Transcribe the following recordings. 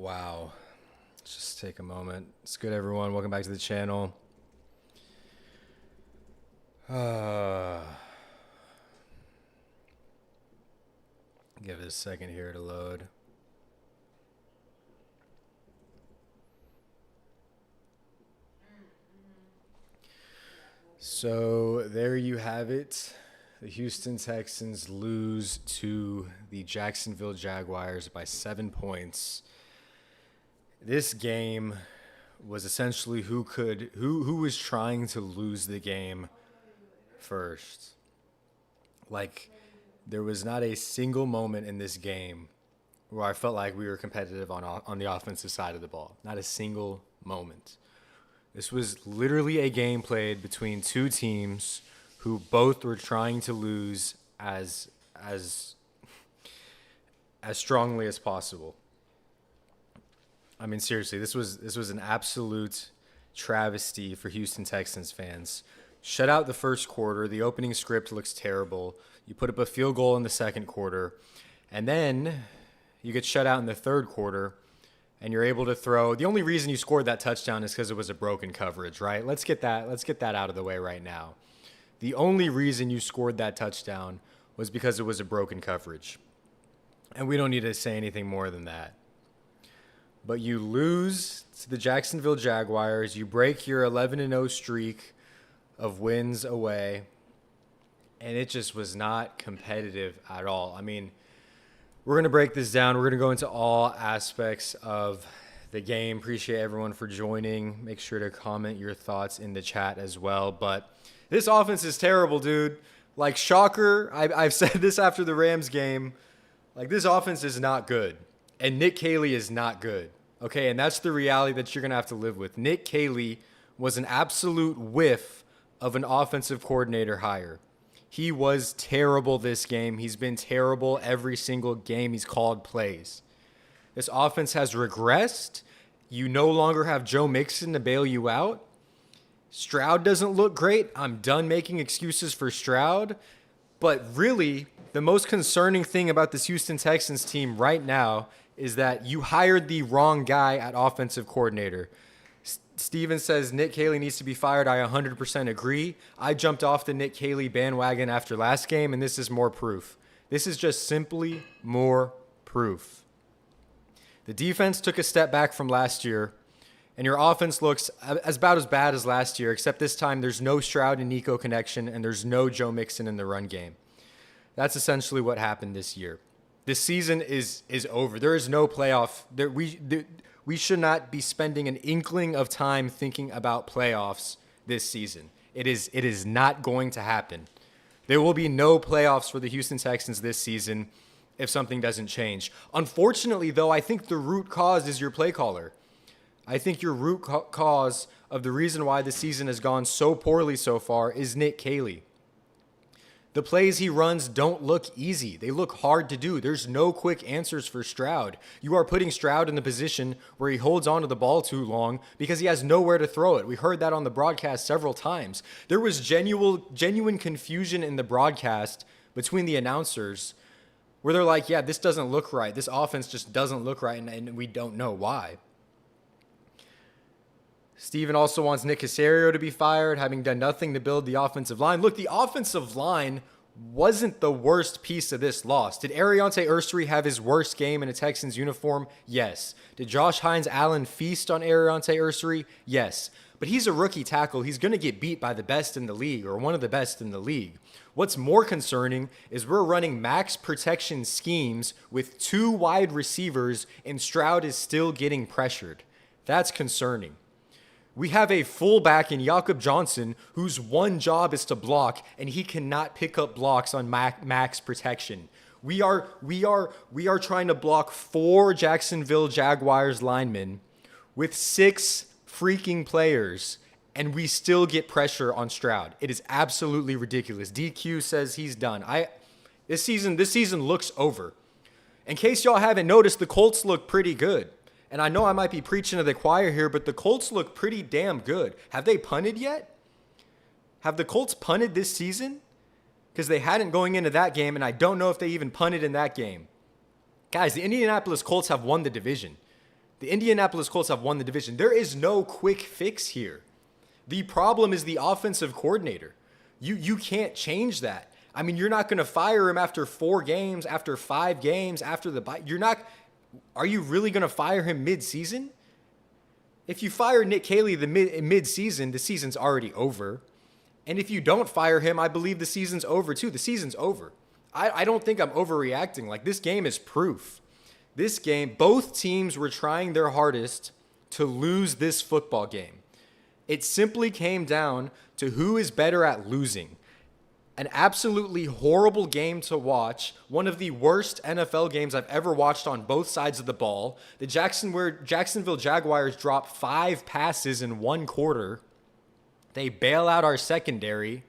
Wow. Let's just take a moment. It's good, everyone. Welcome back to the channel. Give it a second here to load. So there you have it. The Houston Texans lose to the Jacksonville Jaguars by 7 points. This game was essentially who was trying to lose the game first. Like, there was not a single moment in this game where I felt like we were competitive on the offensive side of the ball. Not a single moment. This was literally a game played between two teams who both were trying to lose as strongly as possible. I mean, seriously, this was an absolute travesty for Houston Texans fans. Shut out the first quarter. The opening script looks terrible. You put up a field goal in the second quarter, and then you get shut out in the third quarter, and you're able to throw. The only reason you scored that touchdown is because it was a broken coverage, right? Let's get that out of the way right now. The only reason you scored that touchdown was because it was a broken coverage. And we don't need to say anything more than that. But you lose to the Jacksonville Jaguars. You break your 11-0 streak of wins away. And it just was not competitive at all. I mean, we're going to break this down. We're going to go into all aspects of the game. Appreciate everyone for joining. Make sure to comment your thoughts in the chat as well. But this offense is terrible, dude. Like, shocker. I've said this after the Rams game. Like, this offense is not good. And Nick Caley is not good. Okay, and that's the reality that you're going to have to live with. Nick Caley was an absolute whiff of an offensive coordinator hire. He was terrible this game. He's been terrible every single game he's called plays. This offense has regressed. You no longer have Joe Mixon to bail you out. Stroud doesn't look great. I'm done making excuses for Stroud. But really, the most concerning thing about this Houston Texans team right now is that you hired the wrong guy at offensive coordinator. Steven says Nick Caley needs to be fired. I 100% agree. I jumped off the Nick Caley bandwagon after last game, and this is more proof. This is just simply more proof. The defense took a step back from last year, and your offense looks about as bad as last year, except this time there's no Stroud and Nico connection, and there's no Joe Mixon in the run game. That's essentially what happened this year. This season is over. There is no playoff. We should not be spending an inkling of time thinking about playoffs this season. It is not going to happen. There will be no playoffs for the Houston Texans this season if something doesn't change. Unfortunately, though, I think the root cause is your play caller. I think your root cause of the reason why the season has gone so poorly so far is Nick Caley. The plays he runs don't look easy. They look hard to do. There's no quick answers for Stroud. You are putting Stroud in the position where he holds onto the ball too long because he has nowhere to throw it. We heard that on the broadcast several times. There was genuine confusion in the broadcast between the announcers where they're like, yeah, this doesn't look right. This offense just doesn't look right, and we don't know why. Steven also wants Nick Caserio to be fired, having done nothing to build the offensive line. Look, the offensive line wasn't the worst piece of this loss. Did Ariante Ursary have his worst game in a Texans uniform? Yes. Did Josh Hines-Allen feast on Ariante Ursary? Yes. But he's a rookie tackle. He's going to get beat by the best in the league, or one of the best in the league. What's more concerning is we're running max protection schemes with two wide receivers, and Stroud is still getting pressured. That's concerning. We have a fullback in Jakob Johnson whose one job is to block, and he cannot pick up blocks on max protection. We are trying to block 4 Jacksonville Jaguars linemen with 6 freaking players, and we still get pressure on Stroud. It is absolutely ridiculous. DQ says he's done. This season looks over. In case y'all haven't noticed, the Colts look pretty good. And I know I might be preaching to the choir here, but the Colts look pretty damn good. Have they punted yet? Have the Colts punted this season? Because they hadn't going into that game, and I don't know if they even punted in that game. Guys, the Indianapolis Colts have won the division. The Indianapolis Colts have won the division. There is no quick fix here. The problem is the offensive coordinator. You can't change that. I mean, you're not going to fire him after 4 games, after 5 games, after the bye. Are you really going to fire him mid-season? If you fire Nick Caley mid-season, the season's already over. And if you don't fire him, I believe the season's over too. The season's over. I don't think I'm overreacting. Like, this game is proof. This game, both teams were trying their hardest to lose this football game. It simply came down to who is better at losing. An absolutely horrible game to watch. One of the worst NFL games I've ever watched on both sides of the ball. The Jacksonville Jaguars drop 5 passes in 1 quarter. They bail out our secondary.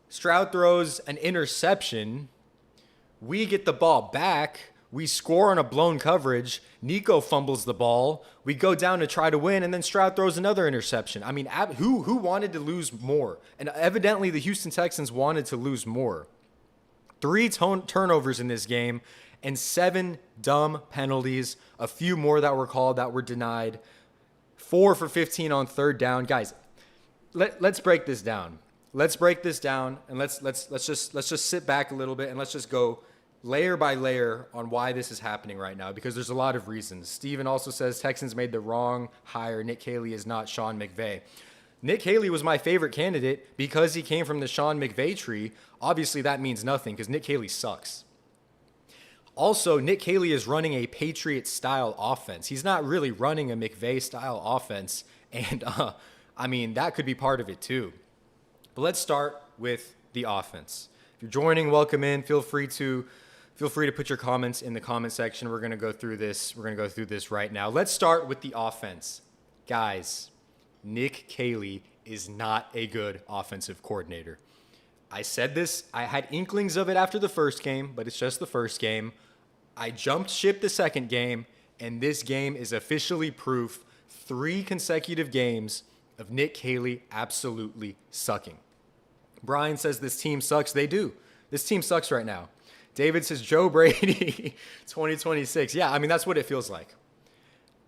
Stroud throws an interception. We get the ball back. We score on a blown coverage. Nico fumbles the ball. We go down to try to win, and then Stroud throws another interception. I mean, who wanted to lose more? And evidently the Houston Texans wanted to lose more. 3 turnovers in this game and 7 dumb penalties. A few more that were called that were denied. 4 for 15 on 3rd down. Guys, let's break this down. Let's break this down, and let's just sit back a little bit and let's just go layer by layer on why this is happening right now, because there's a lot of reasons. Steven also says Texans made the wrong hire. Nick Caley is not Sean McVay. Nick Caley was my favorite candidate because he came from the Sean McVay tree. Obviously, that means nothing because Nick Caley sucks. Also, Nick Caley is running a Patriot-style offense. He's not really running a McVay-style offense, and I mean, that could be part of it too. But let's start with the offense. If you're joining, welcome in. Feel free to put your comments in the comment section. We're going to go through this. We're going to go through this right now. Let's start with the offense. Guys, Nick Caley is not a good offensive coordinator. I said this. I had inklings of it after the first game, but it's just the first game. I jumped ship the second game, and this game is officially proof. 3 consecutive games of Nick Caley absolutely sucking. Brian says this team sucks. They do. This team sucks right now. David says Joe Brady 2026. Yeah, I mean, that's what it feels like.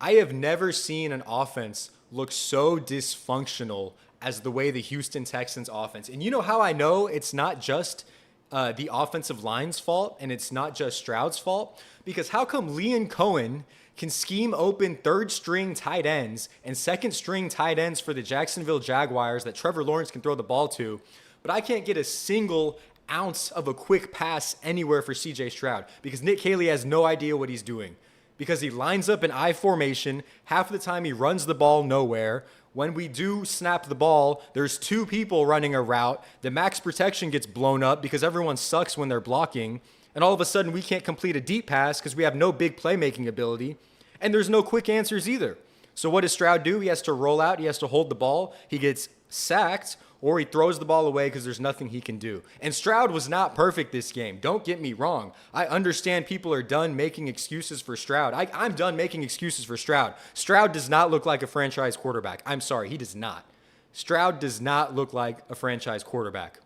I have never seen an offense look so dysfunctional as the way the Houston Texans offense. And you know how I know it's not just the offensive line's fault and it's not just Stroud's fault? Because how come Leon Cohen can scheme open 3rd-string tight ends and 2nd-string tight ends for the Jacksonville Jaguars that Trevor Lawrence can throw the ball to, but I can't get a single ounce of a quick pass anywhere for CJ Stroud because Nick Caley has no idea what he's doing, because he lines up in I formation. Half of the time he runs the ball nowhere. When we do snap the ball, there's 2 people running a route. The max protection gets blown up because everyone sucks when they're blocking. And all of a sudden we can't complete a deep pass because we have no big playmaking ability. And there's no quick answers either. So what does Stroud do? He has to roll out. He has to hold the ball. He gets sacked, or he throws the ball away because there's nothing he can do. And Stroud was not perfect this game. Don't get me wrong. I understand people are done making excuses for Stroud. I'm done making excuses for Stroud. Stroud does not look like a franchise quarterback. I'm sorry, he does not. Stroud does not look like a franchise quarterback.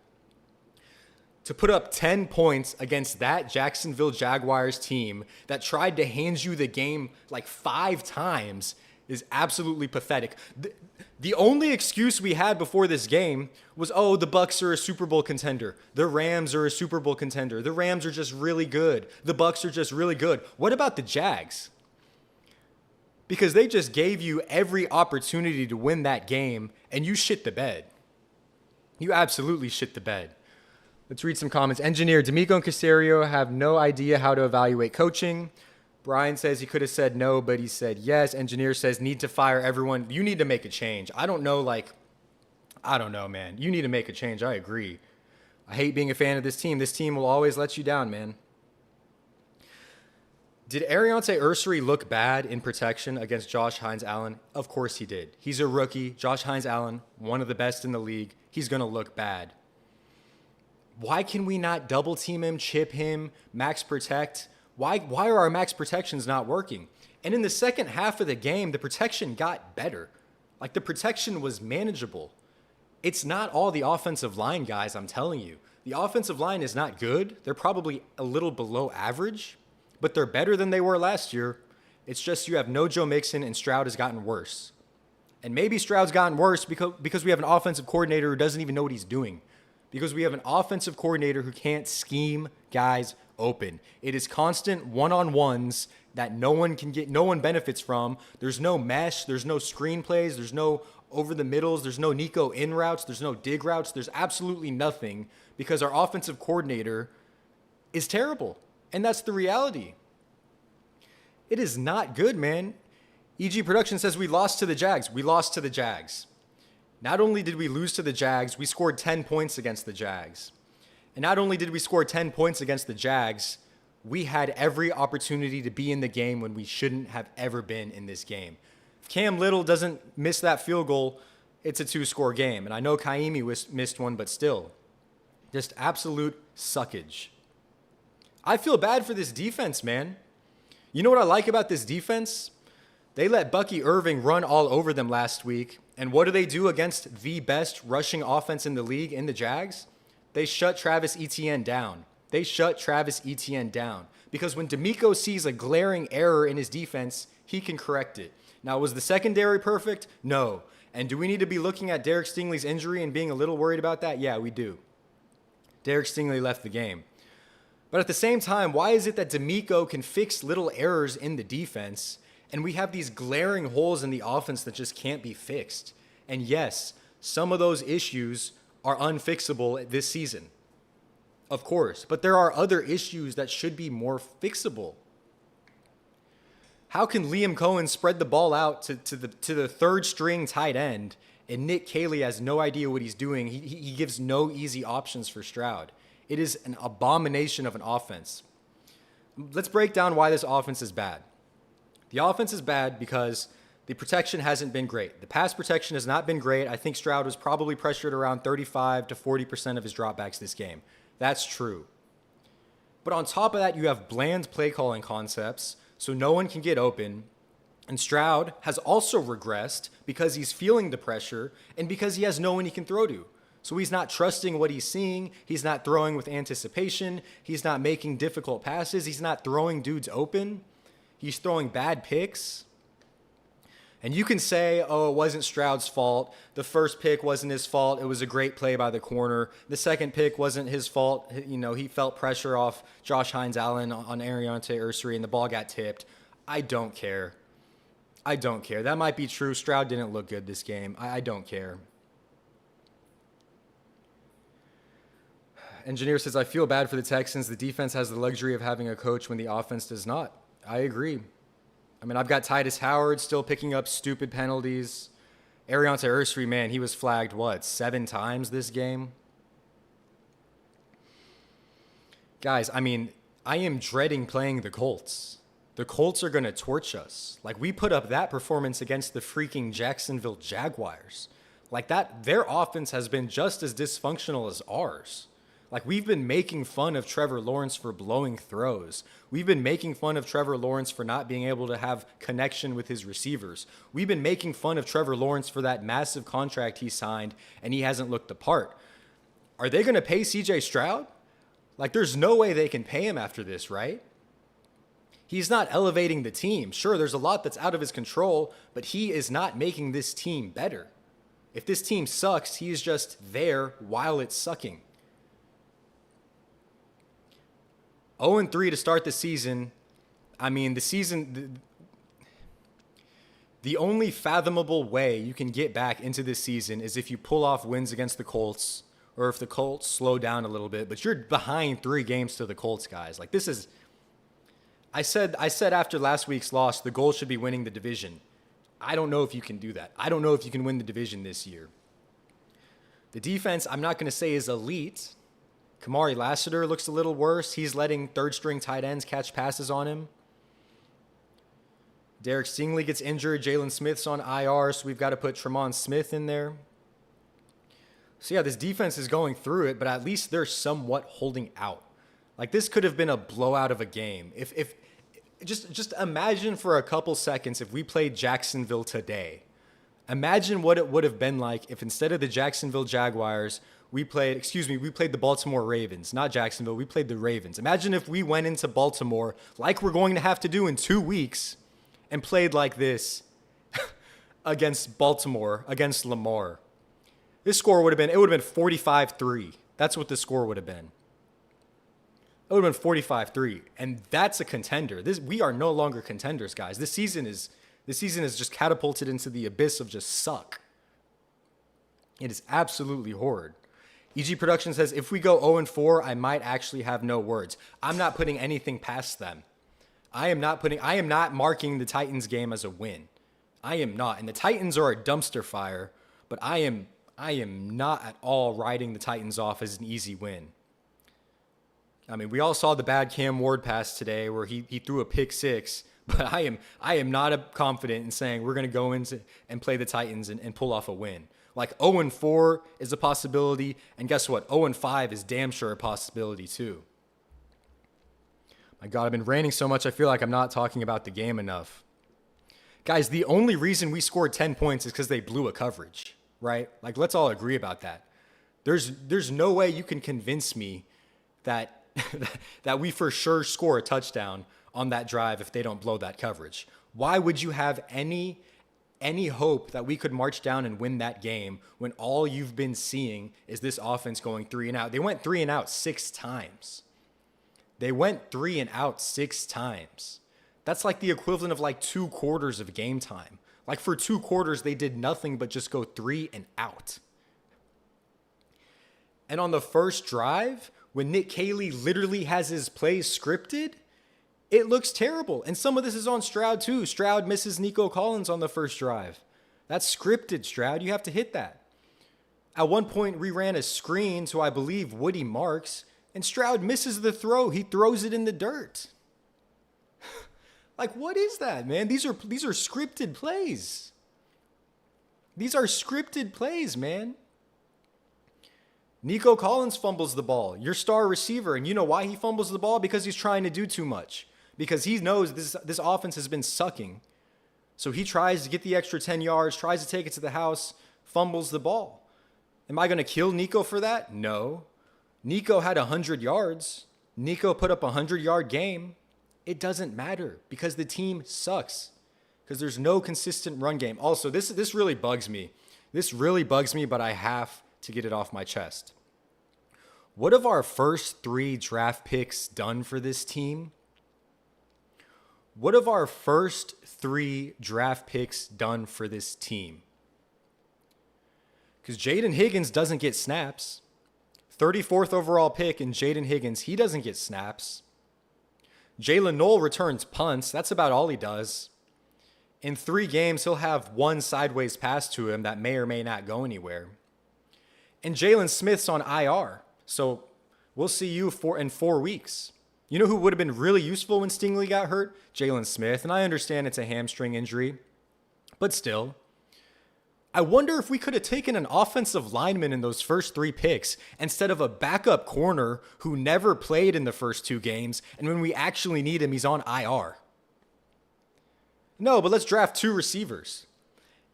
To put up 10 points against that Jacksonville Jaguars team that tried to hand you the game like 5 times is absolutely pathetic. The only excuse we had before this game was, oh, the Bucs are a Super Bowl contender. The Rams are a Super Bowl contender. The Rams are just really good. The Bucs are just really good. What about the Jags? Because they just gave you every opportunity to win that game, and you shit the bed. You absolutely shit the bed. Let's read some comments. Engineer, D'Amico and Caserio have no idea how to evaluate coaching. Brian says he could have said no, but he said yes. Engineer says need to fire everyone. You need to make a change. I don't know, man. You need to make a change. I agree. I hate being a fan of this team. This team will always let you down, man. Did Ariante Ursary look bad in protection against Josh Hines-Allen? Of course he did. He's a rookie. Josh Hines-Allen, one of the best in the league. He's going to look bad. Why can we not double team him, chip him, max protect? Why are our max protections not working? And in the second half of the game, the protection got better. Like, the protection was manageable. It's not all the offensive line, guys, I'm telling you. The offensive line is not good. They're probably a little below average, but they're better than they were last year. It's just you have no Joe Mixon and Stroud has gotten worse. And maybe Stroud's gotten worse because we have an offensive coordinator who doesn't even know what he's doing. Because we have an offensive coordinator who can't scheme guys open. It is constant one-on-ones that no one benefits from. There's no mesh, there's no screenplays, there's no over the middles, there's no Nico in routes, there's no dig routes, there's absolutely nothing because our offensive coordinator is terrible. And that's the reality. It is not good, man. EG Production says we lost to the Jags. We lost to the Jags. Not only did we lose to the Jags, we scored 10 points against the Jags. And not only did we score 10 points against the Jags, we had every opportunity to be in the game when we shouldn't have ever been in this game. If Cam Little doesn't miss that field goal, it's a 2-score game. And I know Kaimi missed one, but still, just absolute suckage. I feel bad for this defense, man. You know what I like about this defense? They let Bucky Irving run all over them last week. And what do they do against the best rushing offense in the league in the Jags? They shut Travis Etienne down. Because when D'Amico sees a glaring error in his defense, he can correct it. Now, was the secondary perfect? No. And do we need to be looking at Derek Stingley's injury and being a little worried about that? Yeah, we do. Derek Stingley left the game. But at the same time, why is it that D'Amico can fix little errors in the defense and we have these glaring holes in the offense that just can't be fixed? And yes, some of those issues are unfixable this season. Of course, but there are other issues that should be more fixable. How can Liam Cohen spread the ball out to the third string tight end and Nick Caley has no idea what he's doing? He gives no easy options for Stroud. It is an abomination of an offense. Let's break down why this offense is bad. The offense is bad because the protection hasn't been great. The pass protection has not been great. I think Stroud was probably pressured around 35 to 40% of his dropbacks this game. That's true. But on top of that, you have bland play calling concepts, so no one can get open. And Stroud has also regressed because he's feeling the pressure and because he has no one he can throw to. So he's not trusting what he's seeing. He's not throwing with anticipation. He's not making difficult passes. He's not throwing dudes open. He's throwing bad picks. And you can say, oh, it wasn't Stroud's fault. The first pick wasn't his fault. It was a great play by the corner. The second pick wasn't his fault. You know, he felt pressure off Josh Hines-Allen on Ariante Ursery, and the ball got tipped. I don't care. That might be true. Stroud didn't look good this game. I don't care. Engineer says, I feel bad for the Texans. The defense has the luxury of having a coach when the offense does not. I agree. I mean, I've got Titus Howard still picking up stupid penalties. Ariante Ursery, man, he was flagged, 7 times this game? Guys, I mean, I am dreading playing the Colts. The Colts are going to torch us. Like, we put up that performance against the freaking Jacksonville Jaguars. Like, their offense has been just as dysfunctional as ours. Like, we've been making fun of Trevor Lawrence for blowing throws. We've been making fun of Trevor Lawrence for not being able to have connection with his receivers. We've been making fun of Trevor Lawrence for that massive contract he signed, and he hasn't looked the part. Are they going to pay CJ Stroud? Like, there's no way they can pay him after this, right? He's not elevating the team. Sure, there's a lot that's out of his control, but he is not making this team better. If this team sucks, he is just there while it's sucking. 0-3 to start the season. I mean, the only fathomable way you can get back into this season is if you pull off wins against the Colts or if the Colts slow down a little bit. But you're behind 3 games to the Colts, guys. Like, this is... I said after last week's loss, the goal should be winning the division. I don't know if you can do that. I don't know if you can win the division this year. The defense, I'm not going to say is elite. Kamari Lassiter looks a little worse. He's letting third-string tight ends catch passes on him. Derek Stingley gets injured. Jalen Smith's on IR, so we've got to put Tremont Smith in there. So, yeah, this defense is going through it, but at least they're somewhat holding out. Like, this could have been a blowout of a game. If just imagine for a couple seconds if we played Jacksonville today. Imagine what it would have been like if instead of the Jacksonville Jaguars, we played the Baltimore Ravens, not Jacksonville. We played the Ravens. Imagine if we went into Baltimore like we're going to have to do in 2 weeks, and played like this against Baltimore, against Lamar, this score would have been 45-3. That's what the score would have been. It would have been 45-3. And that's a contender. We are no longer contenders, guys. This season is just catapulted into the abyss of just suck. It is absolutely horrid. EG Production says, if we go 0-4, I might actually have no words. I'm not putting anything past them. I am not marking the Titans game as a win. I am not. And the Titans are a dumpster fire, but I am not at all writing the Titans off as an easy win. I mean, we all saw the bad Cam Ward pass today where he threw a pick six, but I am not confident in saying we're going to go into and play the Titans and pull off a win. Like 0-4 is a possibility, and guess what? 0-5 is damn sure a possibility too. My God, I've been ranting so much I feel like I'm not talking about the game enough. Guys, the only reason we scored 10 points is because they blew a coverage, right? Like, let's all agree about that. There's no way you can convince me that that we for sure score a touchdown on that drive if they don't blow that coverage. Why would you have any hope that we could march down and win that game when all you've been seeing is this offense going 3 and out? They went 3 and out 6 times. That's like the equivalent of like 2 quarters of game time. Like for 2 quarters, they did nothing but just go 3 and out. And on the first drive, when Nick Caley literally has his plays scripted, it looks terrible. And some of this is on Stroud too. Stroud misses Nico Collins on the first drive. That's scripted, Stroud. You have to hit that. At one point, we ran a screen to, I believe, Woody Marks, and Stroud misses the throw. He throws it in the dirt. Like, what is that, man? These are scripted plays. These are scripted plays, man. Nico Collins fumbles the ball, your star receiver. And you know why he fumbles the ball? Because he's trying to do too much. Because he knows this offense has been sucking. So he tries to get the extra 10 yards, tries to take it to the house, fumbles the ball. Am I going to kill Nico for that? No. Nico had 100 yards. Nico put up a 100-yard game. It doesn't matter because the team sucks. Because there's no consistent run game. Also, this really bugs me. This really bugs me, but I have to get it off my chest. What have our first 3 draft picks done for this team? What have our first 3 draft picks done for this team? Because Jaden Higgins doesn't get snaps. 34th overall pick in Jaden Higgins, he doesn't get snaps. Jalen Knoll returns punts. That's about all he does. In 3 games, he'll have 1 sideways pass to him that may or may not go anywhere. And Jalen Smith's on IR. So we'll see you in 4 weeks. You know who would have been really useful when Stingley got hurt? Jalen Smith. And I understand it's a hamstring injury. But still, I wonder if we could have taken an offensive lineman in those first 3 picks instead of a backup corner who never played in the first 2 games. And when we actually need him, he's on IR. No, but let's draft 2 receivers.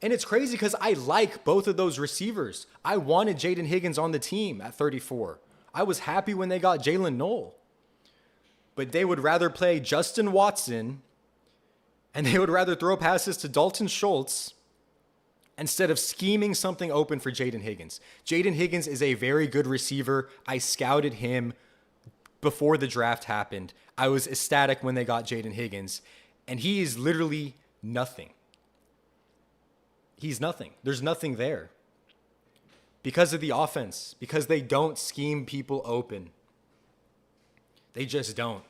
And it's crazy because I like both of those receivers. I wanted Jaden Higgins on the team at 34. I was happy when they got Jalen Knoll. But they would rather play Justin Watson and they would rather throw passes to Dalton Schultz instead of scheming something open for Jaden Higgins. Jaden Higgins is a very good receiver. I scouted him before the draft happened. I was ecstatic when they got Jaden Higgins. And he is literally nothing. He's nothing. There's nothing there. Because of the offense. Because they don't scheme people open. They just don't.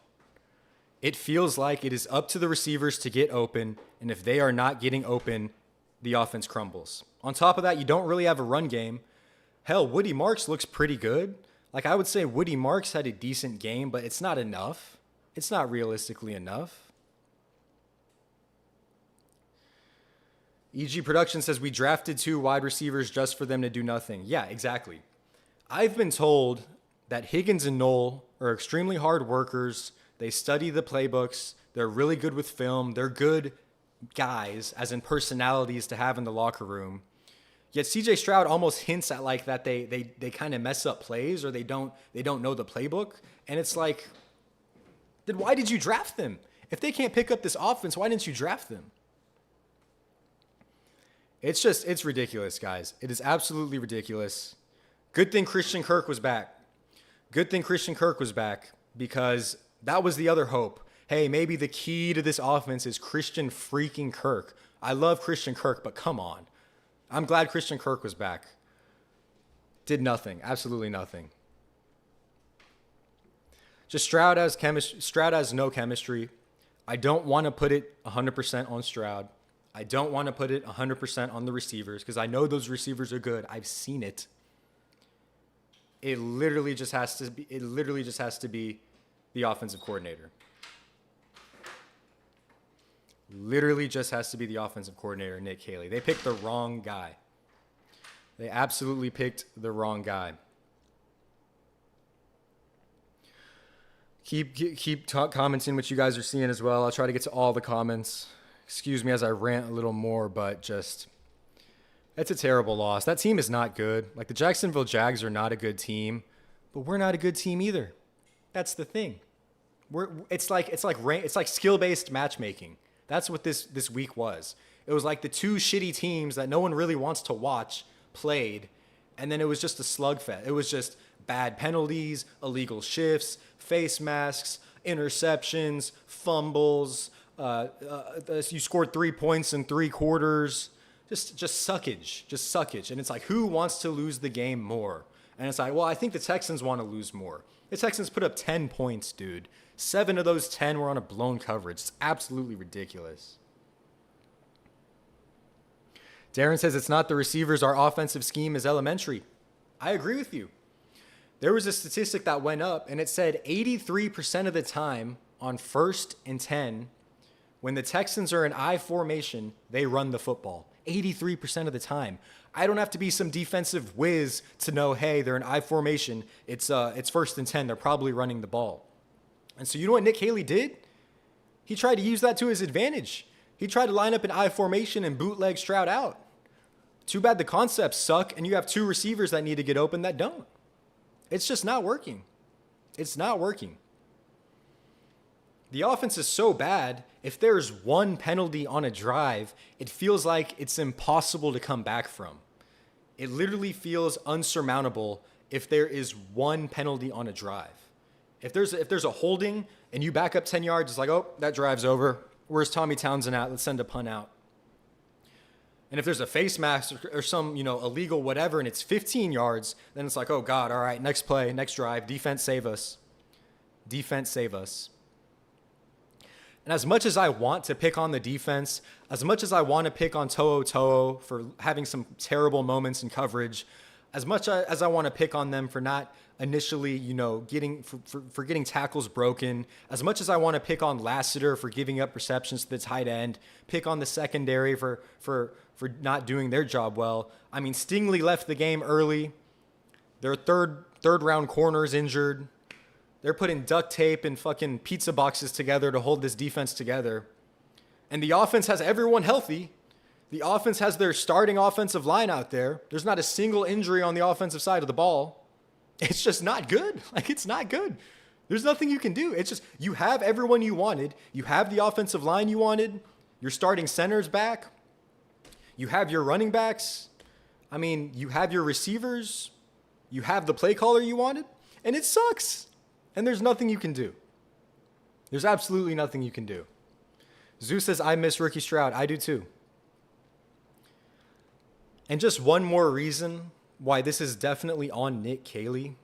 It feels like it is up to the receivers to get open. And if they are not getting open, the offense crumbles. On top of that, you don't really have a run game. Hell, Woody Marks looks pretty good. Like, I would say Woody Marks had a decent game, but it's not enough. It's not realistically enough. EG Production says we drafted 2 wide receivers just for them to do nothing. Yeah, exactly. I've been told that Higgins and Knoll are extremely hard workers. They study the playbooks. They're really good with film. They're good guys, as in personalities to have in the locker room. Yet CJ Stroud almost hints at like that they kind of mess up plays or they don't know the playbook. And it's like, then why did you draft them? If they can't pick up this offense, why didn't you draft them? It's ridiculous, guys. It is absolutely ridiculous. Good thing Christian Kirk was back. Good thing Christian Kirk was back because that was the other hope. Hey, maybe the key to this offense is Christian freaking Kirk. I love Christian Kirk, but come on. I'm glad Christian Kirk was back. Did nothing. Absolutely nothing. Just Stroud has no chemistry. I don't want to put it 100% on Stroud. I don't want to put it 100% on the receivers because I know those receivers are good. I've seen it. It literally just has to be the offensive coordinator. Literally just has to be the offensive coordinator, Nick Caley. They picked the wrong guy. They absolutely picked the wrong guy. Keep commenting what you guys are seeing as well. I'll try to get to all the comments. Excuse me as I rant a little more, but just it's a terrible loss. That team is not good. Like the Jacksonville Jags are not a good team, but we're not a good team either. That's the thing. It's like skill-based matchmaking. That's what this week was. It was like the two shitty teams that no one really wants to watch played, and then it was just a slugfest. It was just bad penalties, illegal shifts, face masks, interceptions, fumbles. You scored 3 points in 3 quarters. Just suckage. And it's like, who wants to lose the game more? And it's like, well, I think the Texans want to lose more. The Texans put up 10 points, dude. 7 of those 10 were on a blown coverage. It's absolutely ridiculous. Darren says it's not the receivers. Our offensive scheme is elementary. I agree with you. There was a statistic that went up, and it said 83% of the time on 1st and 10, when the Texans are in I formation, they run the football. 83% of the time. I don't have to be some defensive whiz to know, hey, they're in I formation. It's 1st and 10. They're probably running the ball. And so you know what Nick Caley did? He tried to use that to his advantage. He tried to line up an I formation and bootleg Stroud out. Too bad the concepts suck, and you have 2 receivers that need to get open that don't. It's just not working. It's not working. The offense is so bad, if there's one penalty on a drive, it feels like it's impossible to come back from. It literally feels unsurmountable if there is one penalty on a drive. If there's a holding and you back up 10 yards, it's like, oh, that drive's over. Where's Tommy Townsend at? Let's send a punt out. And if there's a face mask or some, illegal whatever, and it's 15 yards, then it's like, oh, God, all right, next play, next drive, defense save us. Defense save us. And as much as I want to pick on the defense, as much as I want to pick on To'o for having some terrible moments in coverage, as much as I want to pick on them for not initially, for getting tackles broken, as much as I want to pick on Lassiter for giving up receptions to the tight end, pick on the secondary for not doing their job well. I mean, Stingley left the game early. Their third round corner is injured. They're putting duct tape and fucking pizza boxes together to hold this defense together. And the offense has everyone healthy. The offense has their starting offensive line out there. There's not a single injury on the offensive side of the ball. It's just not good. It's not good. There's nothing you can do. It's just, you have everyone you wanted. You have the offensive line you wanted. Your starting center's back. You have your running backs. I mean, you have your receivers. You have the play caller you wanted. And it sucks. And there's nothing you can do. There's absolutely nothing you can do. Zeus says, I miss Ricky Stroud. I do too. And just one more reason why this is definitely on Nick Caley.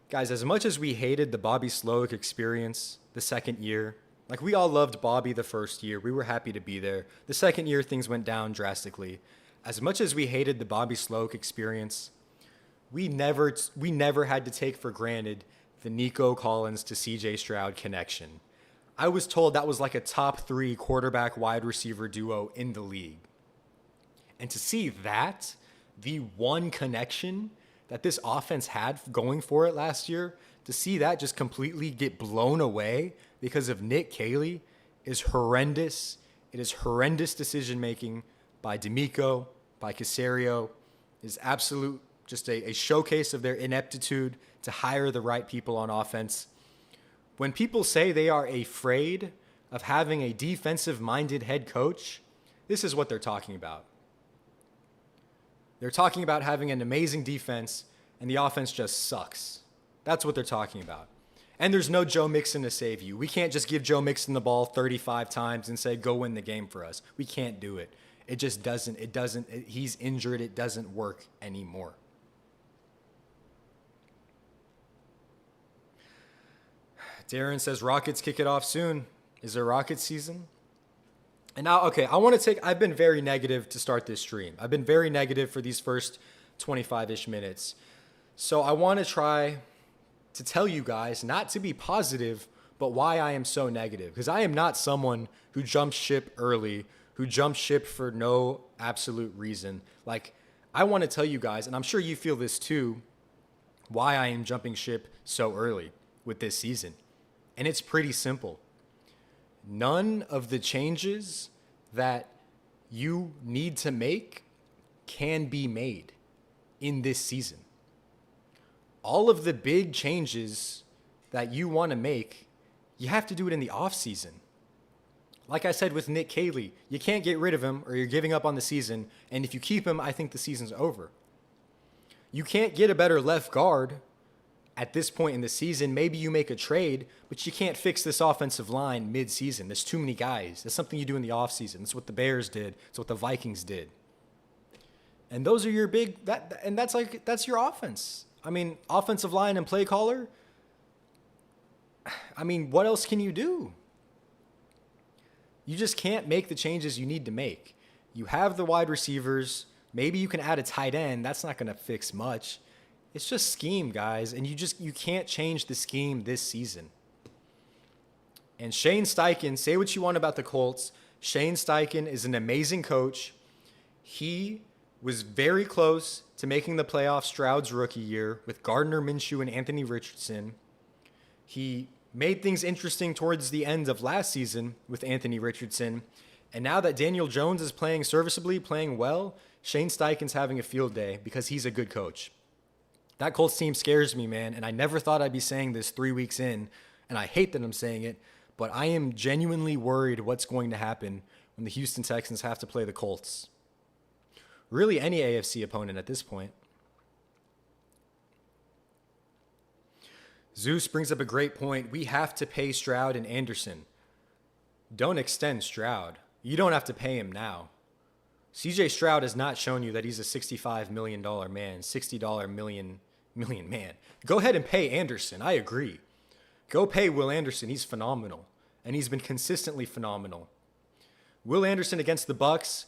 Guys, as much as we hated the Bobby Slowick experience the second year, like we all loved Bobby the first year. We were happy to be there. The second year, things went down drastically. As much as we hated the Bobby Slowick experience, we never had to take for granted the Nico Collins to CJ Stroud connection. I was told that was like a top 3 quarterback wide receiver duo in the league. And to see that, the one connection that this offense had going for it last year, to see that just completely get blown away because of Nick Caley is horrendous. It is horrendous decision-making by D'Amico, by Caserio. It is absolute, just a showcase of their ineptitude to hire the right people on offense. When people say they are afraid of having a defensive-minded head coach, this is what they're talking about. They're talking about having an amazing defense, and the offense just sucks. That's what they're talking about. And there's no Joe Mixon to save you. We can't just give Joe Mixon the ball 35 times and say, go win the game for us. We can't do it. It just doesn't. He's injured. It doesn't work anymore. Darren says, Rockets kick it off soon. Is there Rockets season? And now, okay, I've been very negative to start this stream. I've been very negative for these first 25-ish minutes. So I want to try to tell you guys not to be positive, but why I am so negative. Because I am not someone who jumps ship early, who jumps ship for no absolute reason. Like, I want to tell you guys, and I'm sure you feel this too, why I am jumping ship so early with this season. And it's pretty simple. None of the changes that you need to make can be made in this season. All of the big changes that you want to make, you have to do it in the offseason. Like I said with Nick Caley, you can't get rid of him or you're giving up on the season. And if you keep him, I think the season's over. You can't get a better left guard at this point in the season. Maybe you make a trade, but you can't fix this offensive line mid-season. There's too many guys. That's something you do in the offseason. That's what the Bears did. It's what the Vikings did. And those are your that's your offense. I mean, offensive line and play caller. I mean, what else can you do? You just can't make the changes you need to make. You have the wide receivers. Maybe you can add a tight end. That's not going to fix much. It's just scheme, guys. And you can't change the scheme this season. And Shane Steichen, say what you want about the Colts. Shane Steichen is an amazing coach. He was very close to making the playoffs Stroud's rookie year with Gardner Minshew and Anthony Richardson. He made things interesting towards the end of last season with Anthony Richardson. And now that Daniel Jones is playing serviceably, playing well, Shane Steichen's having a field day because he's a good coach. That Colts team scares me, man, and I never thought I'd be saying this 3 weeks in, and I hate that I'm saying it, but I am genuinely worried what's going to happen when the Houston Texans have to play the Colts. Really, any AFC opponent at this point. Zeus brings up a great point. We have to pay Stroud and Anderson. Don't extend Stroud. You don't have to pay him now. CJ Stroud has not shown you that he's a $65 million man, $60 million man. Go ahead and pay Anderson. I agree. Go pay Will Anderson. He's phenomenal. And he's been consistently phenomenal. Will Anderson against the Bucs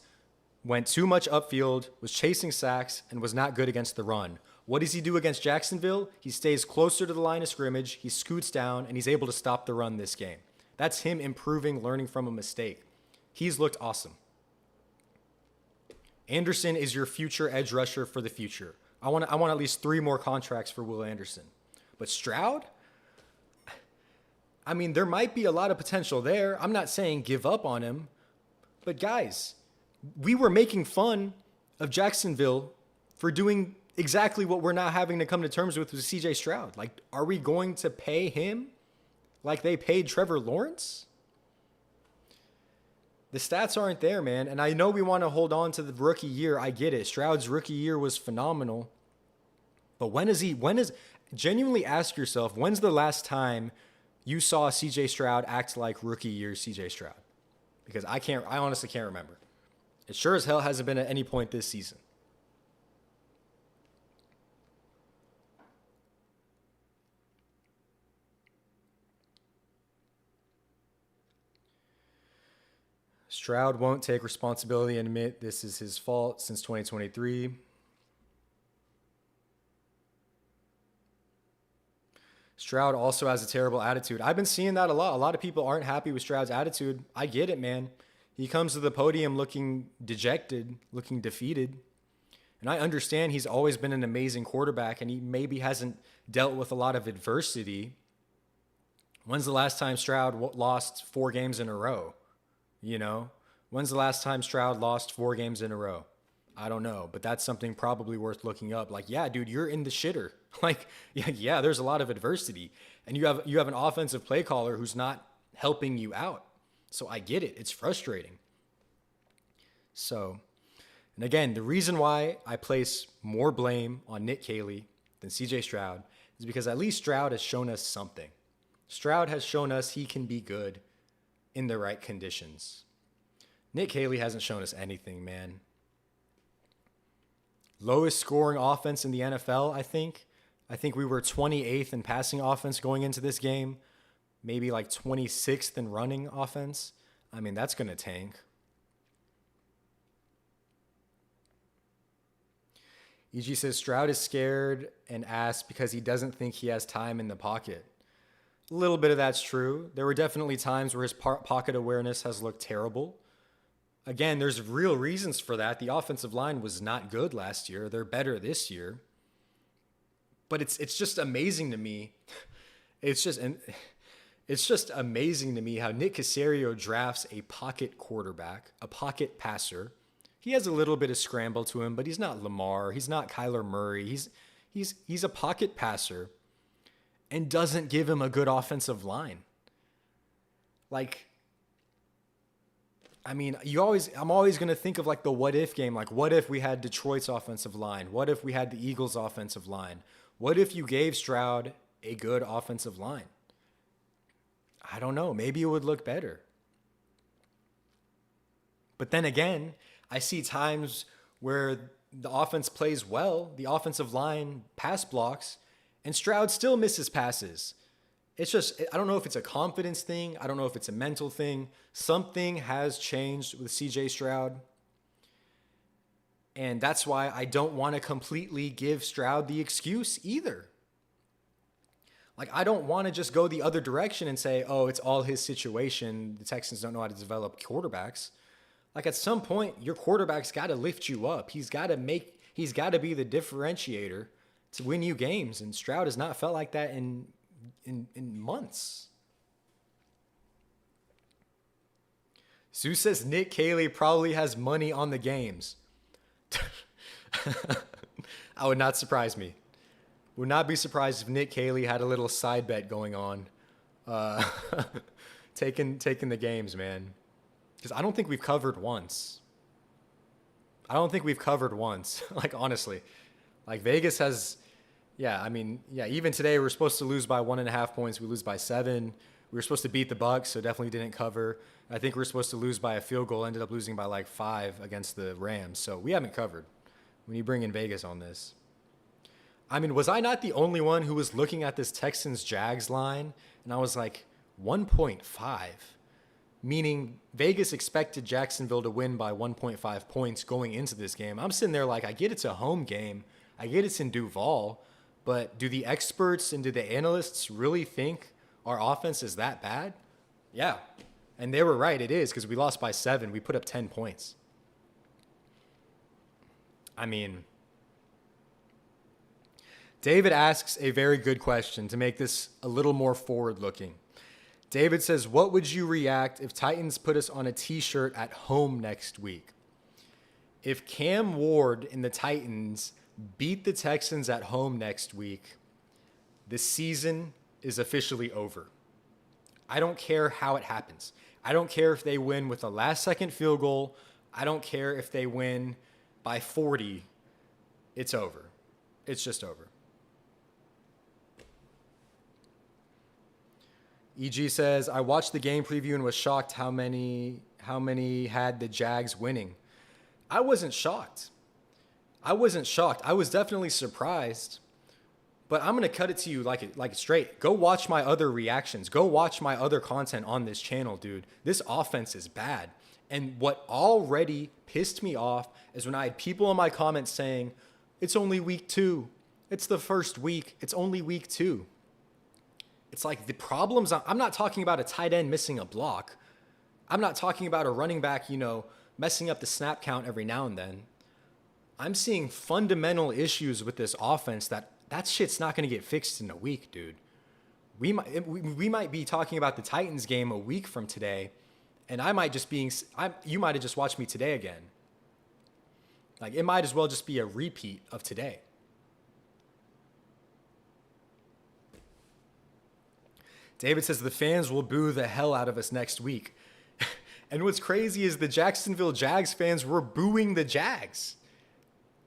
went too much upfield, was chasing sacks, and was not good against the run. What does he do against Jacksonville? He stays closer to the line of scrimmage, he scoots down, and he's able to stop the run this game. That's him improving, learning from a mistake. He's looked awesome. Anderson is your future edge rusher for the future. I want at least 3 more contracts for Will Anderson. But Stroud? I mean, there might be a lot of potential there. I'm not saying give up on him. But guys, we were making fun of Jacksonville for doing exactly what we're now having to come to terms with CJ Stroud. Like, are we going to pay him like they paid Trevor Lawrence? The stats aren't there, man. And I know we want to hold on to the rookie year. I get it. Stroud's rookie year was phenomenal. But genuinely ask yourself, when's the last time you saw CJ Stroud act like rookie year CJ Stroud? Because I honestly can't remember. It sure as hell hasn't been at any point this season. Stroud won't take responsibility and admit this is his fault since 2023. Stroud also has a terrible attitude. I've been seeing that a lot. A lot of people aren't happy with Stroud's attitude. I get it, man. He comes to the podium looking dejected, looking defeated. And I understand he's always been an amazing quarterback and he maybe hasn't dealt with a lot of adversity. When's the last time Stroud lost 4 games in a row? You know, when's the last time Stroud lost 4 games in a row? I don't know, but that's something probably worth looking up. Like, yeah, dude, you're in the shitter. Like, yeah, there's a lot of adversity, and you have an offensive play caller who's not helping you out. So I get it. It's frustrating. So And again, the reason why I place more blame on Nick Caley than CJ Stroud is because at least Stroud has shown us something. Stroud has shown us he can be good in the right conditions. Nick Caley hasn't shown us anything, man. Lowest scoring offense in the NFL, I think. I think we were 28th in passing offense going into this game. Maybe like 26th in running offense. I mean, that's going to tank. EG says Stroud is scared and asked because he doesn't think he has time in the pocket. A little bit of that's true. There were definitely times where his pocket awareness has looked terrible. Again, there's real reasons for that. The offensive line was not good last year. They're better this year. But it's just amazing to me. It's just amazing to me how Nick Caserio drafts a pocket quarterback, a pocket passer. He has a little bit of scramble to him, but he's not Lamar. He's not Kyler Murray. He's a pocket passer and doesn't give him a good offensive line. Like, I mean, I'm always going to think of like the what if game. Like, what if we had Detroit's offensive line? What if we had the Eagles' offensive line? What if you gave Stroud a good offensive line? I don't know. Maybe it would look better. But then again, I see times where the offense plays well, the offensive line pass blocks, and Stroud still misses passes. It's just, I don't know if it's a confidence thing. I don't know if it's a mental thing. Something has changed with CJ Stroud. And that's why I don't want to completely give Stroud the excuse either. Like, I don't want to just go the other direction and say, oh, it's all his situation. The Texans don't know how to develop quarterbacks. Like, at some point, your quarterback's got to lift you up. He's got to be the differentiator to win you games. And Stroud has not felt like that in months. Sue says Nick Caley probably has money on the games. I would not surprise me. Would not be surprised if Nick Caley had a little side bet going on, taking the games, man. Because I don't think we've covered once. Like, honestly, like Vegas has, even today we're supposed to lose by 1.5 points. We lose by 7. We were supposed to beat the Bucs, so definitely didn't cover. I think we're supposed to lose by a field goal. Ended up losing by like 5 against the Rams. So we haven't covered when you bring in Vegas on this. I mean, was I not the only one who was looking at this Texans-Jags line? And I was like, 1.5? Meaning Vegas expected Jacksonville to win by 1.5 points going into this game. I'm sitting there like, I get it's a home game. I get it's in Duval. But do the experts and do the analysts really think our offense is that bad? Yeah. And they were right. It is, because we lost by 7. We put up 10 points. I mean, David asks a very good question to make this a little more forward-looking. David says, what would you react if Titans put us on a t-shirt at home next week? If Cam Ward and the Titans beat the Texans at home next week, the season is officially over. I don't care how it happens. I don't care if they win with a last-second field goal. I don't care if they win by 40. It's over. It's just over. EG says, I watched the game preview and was shocked how many had the Jags winning. I wasn't shocked. I was definitely surprised. But I'm going to cut it to you like it's straight. Go watch my other reactions. Go watch my other content on this channel, dude. This offense is bad. And what already pissed me off is when I had people in my comments saying, it's only week 2. It's the first week. It's only week 2. It's like the problems. I'm not talking about a tight end missing a block. I'm not talking about a running back, messing up the snap count every now and then. I'm seeing fundamental issues with this offense that shit's not going to get fixed in a week, dude. We might be talking about the Titans game a week from today, and you might have just watched me today again. Like, it might as well just be a repeat of today. David says the fans will boo the hell out of us next week. And what's crazy is the Jacksonville Jags fans were booing the Jags.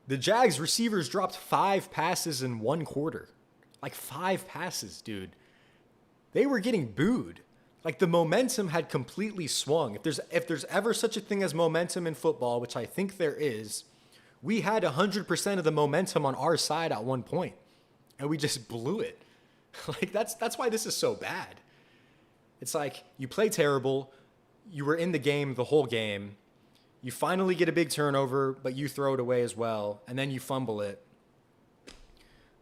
The Jags receivers dropped 5 passes in 1 quarter. Like 5 passes, dude. They were getting booed. Like the momentum had completely swung. If there's ever such a thing as momentum in football, which I think there is, we had 100% of the momentum on our side at one point, and we just blew it. Like that's why this is so bad. It's like you play terrible, you were in the game the whole game, you finally get a big turnover, but you throw it away as well, and then you fumble it.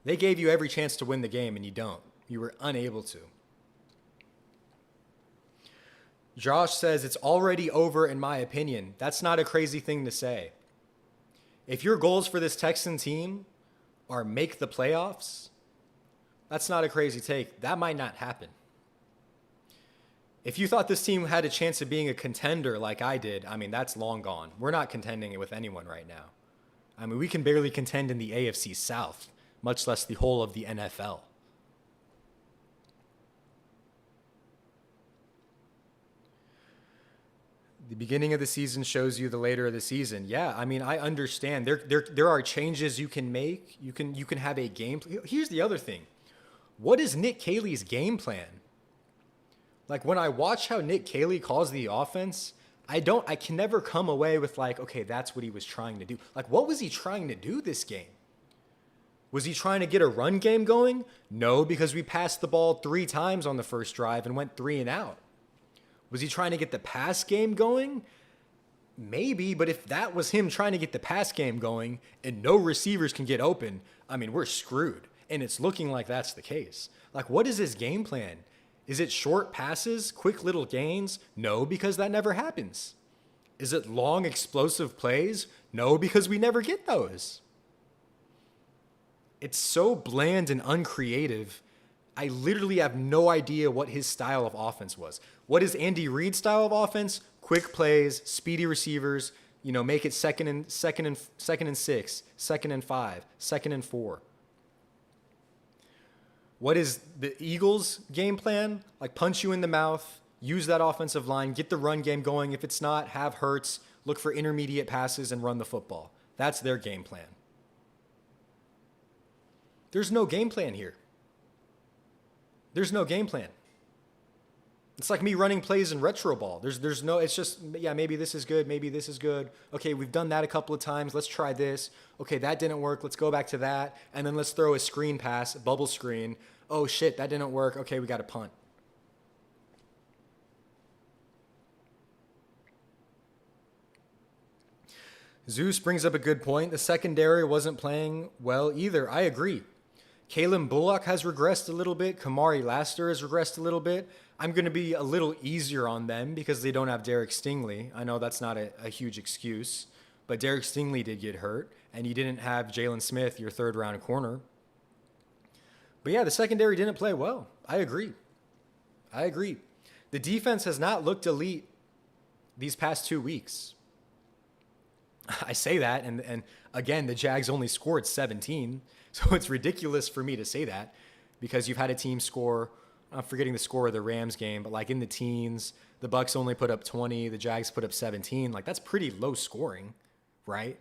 They gave you every chance to win the game, and you don't. You were unable to. Josh says, it's already over in my opinion. That's not a crazy thing to say. If your goals for this Texan team are make the playoffs, that's not a crazy take. That might not happen. If you thought this team had a chance of being a contender like I did, I mean, that's long gone. We're not contending with anyone right now. I mean, we can barely contend in the AFC South, much less the whole of the NFL. The beginning of the season shows you the later of the season. Yeah, I mean, I understand. There are changes you can make. You can have a game. Here's the other thing. What is Nick Caley's game plan? Like when I watch how Nick Caley calls the offense, I can never come away with like, okay, that's what he was trying to do. Like, what was he trying to do this game? Was he trying to get a run game going? No, because we passed the ball 3 times on the first drive and went 3 and out. Was he trying to get the pass game going? Maybe, but if that was him trying to get the pass game going and no receivers can get open, I mean, we're screwed. And it's looking like that's the case. Like, what is his game plan? Is it short passes, quick little gains? No, because that never happens. Is it long, explosive plays? No, because we never get those. It's so bland and uncreative. I literally have no idea what his style of offense was. What is Andy Reid's style of offense? Quick plays, speedy receivers, make it second and 6, 2nd and 5, 2nd and 4. What is the Eagles' game plan? Like punch you in the mouth, use that offensive line, get the run game going. If it's not, have Hurts, look for intermediate passes and run the football. That's their game plan. There's no game plan here. There's no game plan. It's like me running plays in retro ball. There's no, it's just, yeah, maybe this is good. Maybe this is good. Okay, we've done that a couple of times. Let's try this. Okay, that didn't work. Let's go back to that. And then let's throw a screen pass, a bubble screen. Oh shit, that didn't work. Okay, we got to punt. Zeus brings up a good point. The secondary wasn't playing well either. I agree. Kalen Bullock has regressed a little bit. Kamari Laster has regressed a little bit. I'm going to be a little easier on them because they don't have Derek Stingley. I know that's not a huge excuse, but Derek Stingley did get hurt, and you didn't have Jalen Smith, your 3rd-round corner. But yeah, the secondary didn't play well. I agree. The defense has not looked elite these past 2 weeks. I say that, and again, the Jags only scored 17, so it's ridiculous for me to say that because you've had a team score, I'm forgetting the score of the Rams game, but like in the teens, the Bucs only put up 20, the Jags put up 17. Like that's pretty low scoring, right?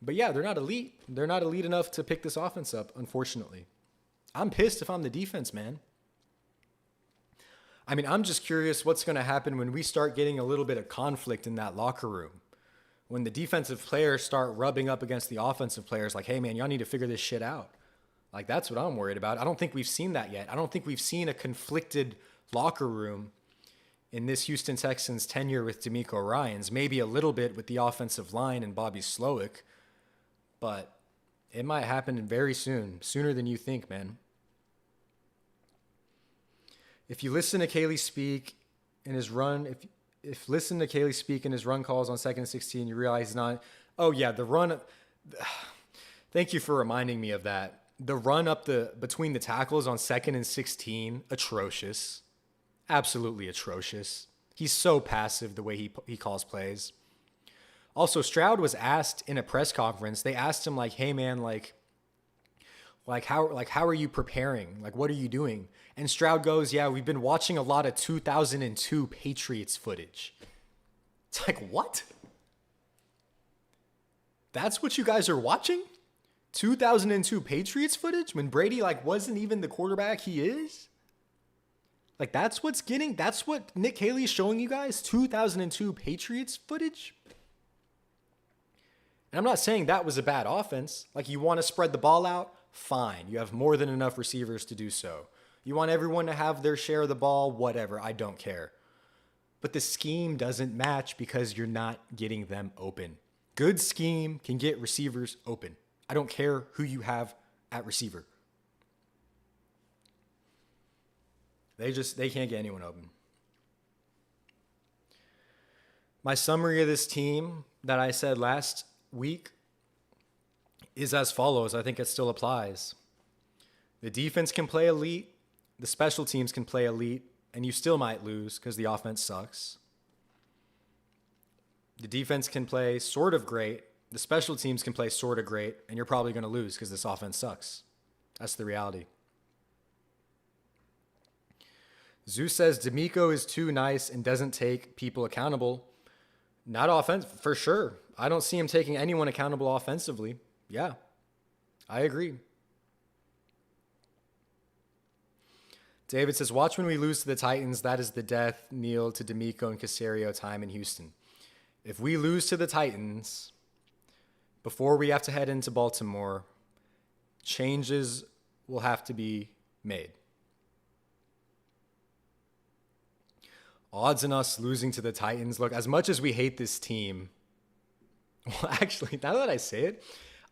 But yeah, they're not elite. They're not elite enough to pick this offense up, unfortunately. I'm pissed if I'm the defense, man. I mean, I'm just curious what's going to happen when we start getting a little bit of conflict in that locker room. When the defensive players start rubbing up against the offensive players like, hey, man, y'all need to figure this shit out. Like, that's what I'm worried about. I don't think we've seen that yet. I don't think we've seen a conflicted locker room in this Houston Texans tenure with D'Amico Ryans. Maybe a little bit with the offensive line and Bobby Slowick. But it might happen very soon. Sooner than you think, man. If you listen to Caley speak in his run, if listen to Caley speak in his run calls on 2nd and 16, you realize he's not. Oh yeah, the run. Thank you for reminding me of that. The run up between the tackles on 2nd and 16, atrocious, absolutely atrocious. He's so passive the way he calls plays. Also, Stroud was asked in a press conference. They asked him like, "Hey man, how are you preparing? Like, what are you doing?" And Stroud goes, "Yeah, we've been watching a lot of 2002 Patriots footage." It's like, what? That's what you guys are watching? 2002 Patriots footage when Brady wasn't even the quarterback he is? That's what Nick Caley is showing you guys? 2002 Patriots footage? And I'm not saying that was a bad offense. You want to spread the ball out? Fine. You have more than enough receivers to do so. You want everyone to have their share of the ball? Whatever. I don't care. But the scheme doesn't match because you're not getting them open. Good scheme can get receivers open. I don't care who you have at receiver. They can't get anyone open. My summary of this team that I said last week is as follows. I think it still applies. The defense can play elite. The special teams can play elite. And you still might lose because the offense sucks. The defense can play sort of great. The special teams can play sort of great. And you're probably going to lose because this offense sucks. That's the reality. Zeus says D'Amico is too nice and doesn't take people accountable. Not offense, for sure. I don't see him taking anyone accountable offensively. Yeah, I agree. David says, watch when we lose to the Titans. That is the death kneel to D'Amico and Caserio time in Houston. If we lose to the Titans before we have to head into Baltimore, changes will have to be made. Odds on us losing to the Titans. Look, as much as we hate this team, well, actually, now that I say it,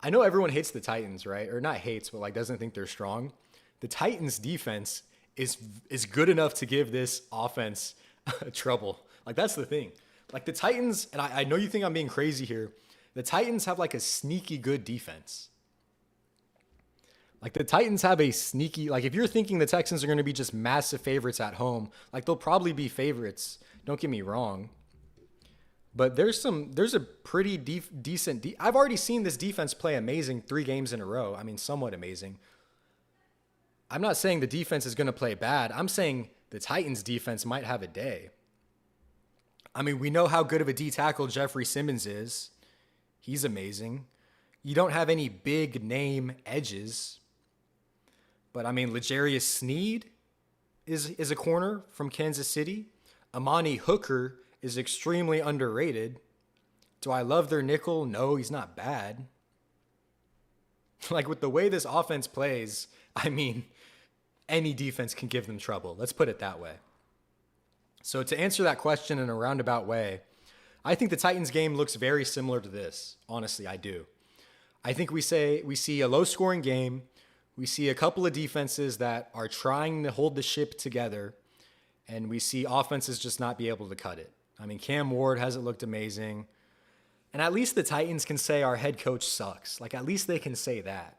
I know everyone hates the Titans, right? Or not hates, but doesn't think they're strong. The Titans defense is good enough to give this offense trouble. That's the thing. The Titans, and I know you think I'm being crazy here, the Titans have a sneaky good defense. The Titans have a sneaky, if you're thinking the Texans are going to be just massive favorites at home, they'll probably be favorites. Don't get me wrong. But there's a pretty decent, I've already seen this defense play amazing 3 games in a row. I mean, somewhat amazing. I'm not saying the defense is going to play bad. I'm saying the Titans defense might have a day. I mean, we know how good of a D tackle Jeffrey Simmons is. He's amazing. You don't have any big name edges. But I mean, L'Jarius Sneed is a corner from Kansas City. Amani Hooker is extremely underrated. Do I love their nickel? No, he's not bad. With the way this offense plays, I mean, any defense can give them trouble. Let's put it that way. So to answer that question in a roundabout way, I think the Titans game looks very similar to this. Honestly, I do. I think we see a low-scoring game. We see a couple of defenses that are trying to hold the ship together, and we see offenses just not be able to cut it. I mean, Cam Ward hasn't looked amazing. And at least the Titans can say our head coach sucks. At least they can say that.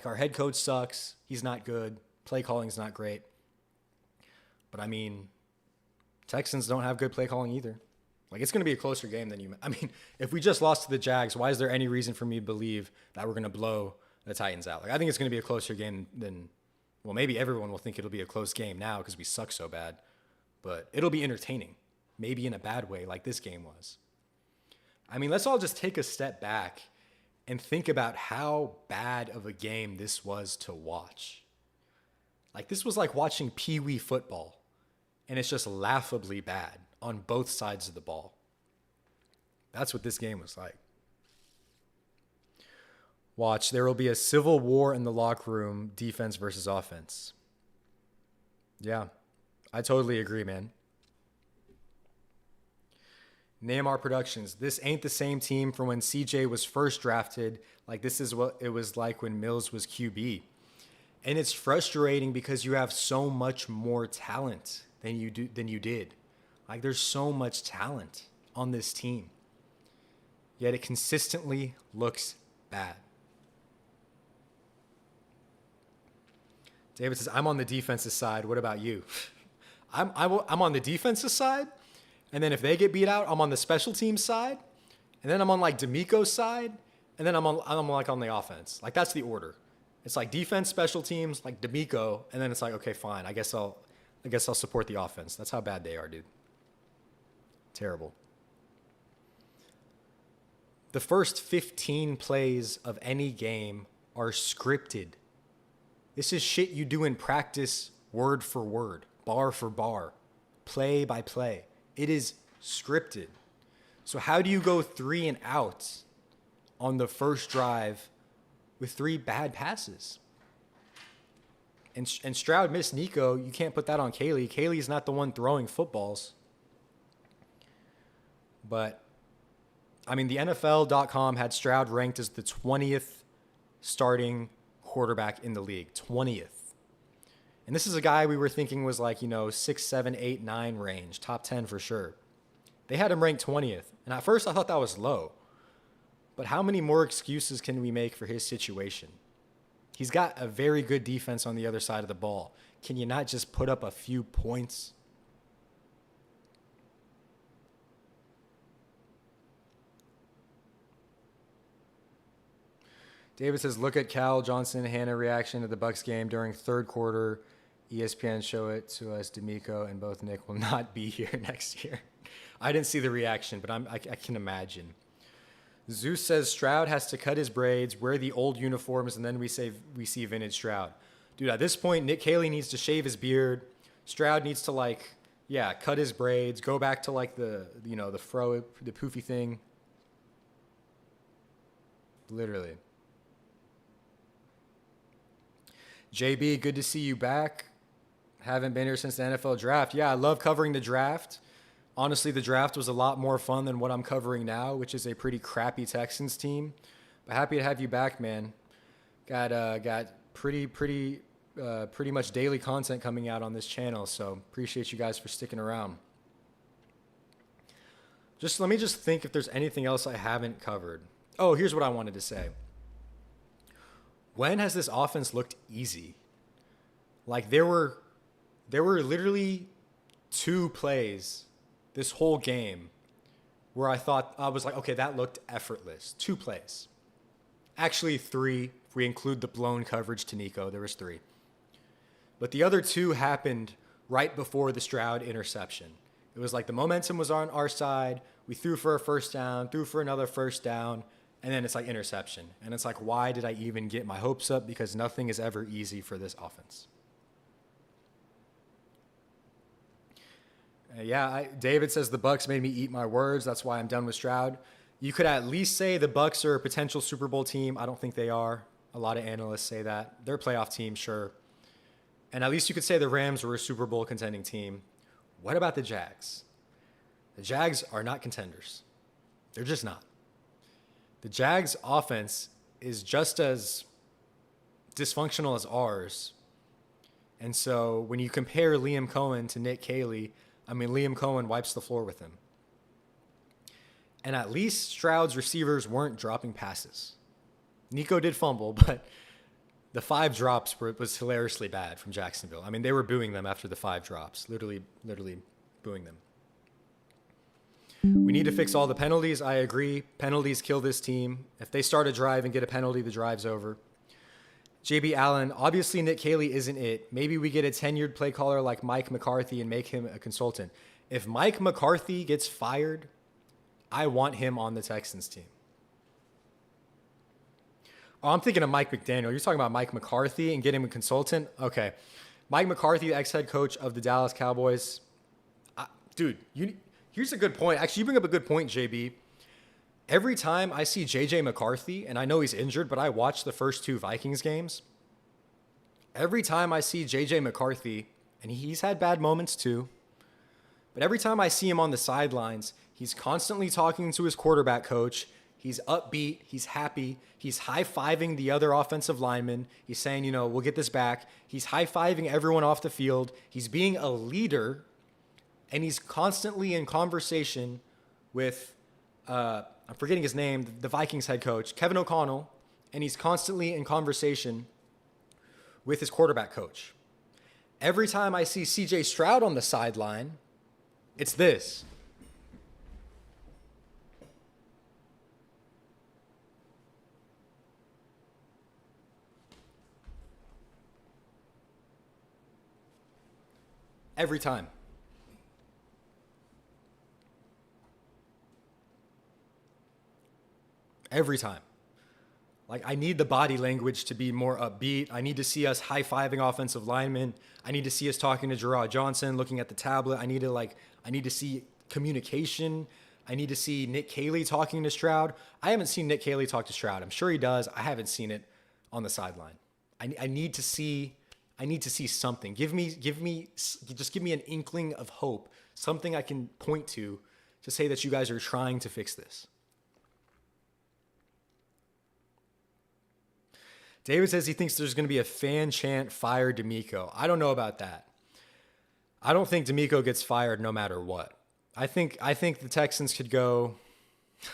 Our head coach sucks. He's not good. Play calling's not great. But I mean, Texans don't have good play calling either. It's going to be a closer game than I mean, if we just lost to the Jags, why is there any reason for me to believe that we're going to blow the Titans out? I think it's going to be a closer game than, well, maybe everyone will think it'll be a close game now because we suck so bad. But it'll be entertaining. Maybe in a bad way like this game was. I mean, let's all just take a step back and think about how bad of a game this was to watch. This was like watching Pee Wee football, and it's just laughably bad on both sides of the ball. That's what this game was like. Watch, there will be a civil war in the locker room, defense versus offense. Yeah, I totally agree, man. Neymar Productions. This ain't the same team from when CJ was first drafted. This is what it was like when Mills was QB. And it's frustrating because you have so much more talent than you did. There's so much talent on this team. Yet it consistently looks bad. David says, I'm on the defensive side. What about you? I'm on the defensive side. And then if they get beat out, I'm on the special teams side. And then I'm on D'Amico's side. And then I'm on the offense. That's the order. It's defense, special teams, D'Amico. And then it's okay, fine. I guess I'll support the offense. That's how bad they are, dude. Terrible. The first 15 plays of any game are scripted. This is shit you do in practice, word for word, bar for bar, play by play. It is scripted. So how do you go 3 and out on the first drive with 3 bad passes? And Stroud missed Nico. You can't put that on Caley. Caley's not the one throwing footballs. But, I mean, the NFL.com had Stroud ranked as the 20th starting quarterback in the league. 20th. And this is a guy we were thinking was like, 6, 7, 8, 9 range. Top 10 for sure. They had him ranked 20th. And at first I thought that was low. But how many more excuses can we make for his situation? He's got a very good defense on the other side of the ball. Can you not just put up a few points? David says, look at Cal Johnson Hannah reaction to the Bucks game during third quarter. ESPN show it to us. D'Amico and both Nick will not be here next year. I didn't see the reaction, but I can imagine. Zeus says Stroud has to cut his braids, wear the old uniforms, and then we see vintage Stroud. Dude, at this point, Nick Caley needs to shave his beard. Stroud needs to cut his braids, go back to the fro, the poofy thing. Literally. JB, good to see you back. Haven't been here since the NFL draft. Yeah, I love covering the draft. Honestly, the draft was a lot more fun than what I'm covering now, which is a pretty crappy Texans team. But happy to have you back, man. Got pretty much daily content coming out on this channel, so appreciate you guys for sticking around. Let me think if there's anything else I haven't covered. Oh, here's what I wanted to say. When has this offense looked easy? Like there were literally 2 plays this whole game where I was like, okay, that looked effortless. 2 plays. Actually 3, if we include the blown coverage to Nico, there was 3. But the other 2 happened right before the Stroud interception. It was like the momentum was on our side. We threw for a first down, threw for another first down, and then it's like interception. And it's like, why did I even get my hopes up? Because nothing is ever easy for this offense. David says the Bucks made me eat my words. That's why I'm done with Stroud. You could at least say the Bucks are a potential Super Bowl team. I don't think they are. A lot of analysts say that. They're a playoff team, sure. And at least you could say the Rams were a Super Bowl contending team. What about the Jags? The Jags are not contenders. They're just not. The Jags offense is just as dysfunctional as ours. And so when you compare Liam Cohen to Nick Caley, Liam Cohen wipes the floor with him. And at least Stroud's receivers weren't dropping passes. Nico did fumble, but the 5 drops was hilariously bad from Jacksonville. They were booing them after the 5 drops, literally booing them. We need to fix all the penalties. I agree. Penalties kill this team. If they start a drive and get a penalty, the drive's over. JB Allen, obviously Nick Caley isn't it. Maybe we get a tenured play caller like Mike McCarthy and make him a consultant. If Mike McCarthy gets fired, I want him on the Texans team. Oh, I'm thinking of Mike McDaniel. You're talking about Mike McCarthy and get him a consultant? Okay. Mike McCarthy, the ex-head coach of the Dallas Cowboys. Here's a good point. Actually, you bring up a good point, JB. Every time I see J.J. McCarthy, and I know he's injured, but I watched the first 2 Vikings games. Every time I see J.J. McCarthy, and he's had bad moments too, but every time I see him on the sidelines, he's constantly talking to his quarterback coach. He's upbeat. He's happy. He's high-fiving the other offensive linemen. He's saying, we'll get this back. He's high-fiving everyone off the field. He's being a leader, and he's constantly in conversation with I'm forgetting his name, the Vikings head coach, Kevin O'Connell, and he's constantly in conversation with his quarterback coach. Every time I see CJ Stroud on the sideline, it's this. Every time. every time. Like, I need the body language to be more upbeat. I need to see us high-fiving offensive linemen. I need to see us talking to Gerard Johnson, looking at the tablet. I need to see communication. I need to see Nick Caley talking to Stroud. I haven't seen Nick Caley talk to Stroud. I'm sure he does. I haven't seen it on the sideline. I need to see something. Give me an inkling of hope, something I can point to say that you guys are trying to fix this. David says he thinks there's going to be a fan chant, fire D'Amico. I don't know about that. I don't think D'Amico gets fired no matter what. I think the Texans could go,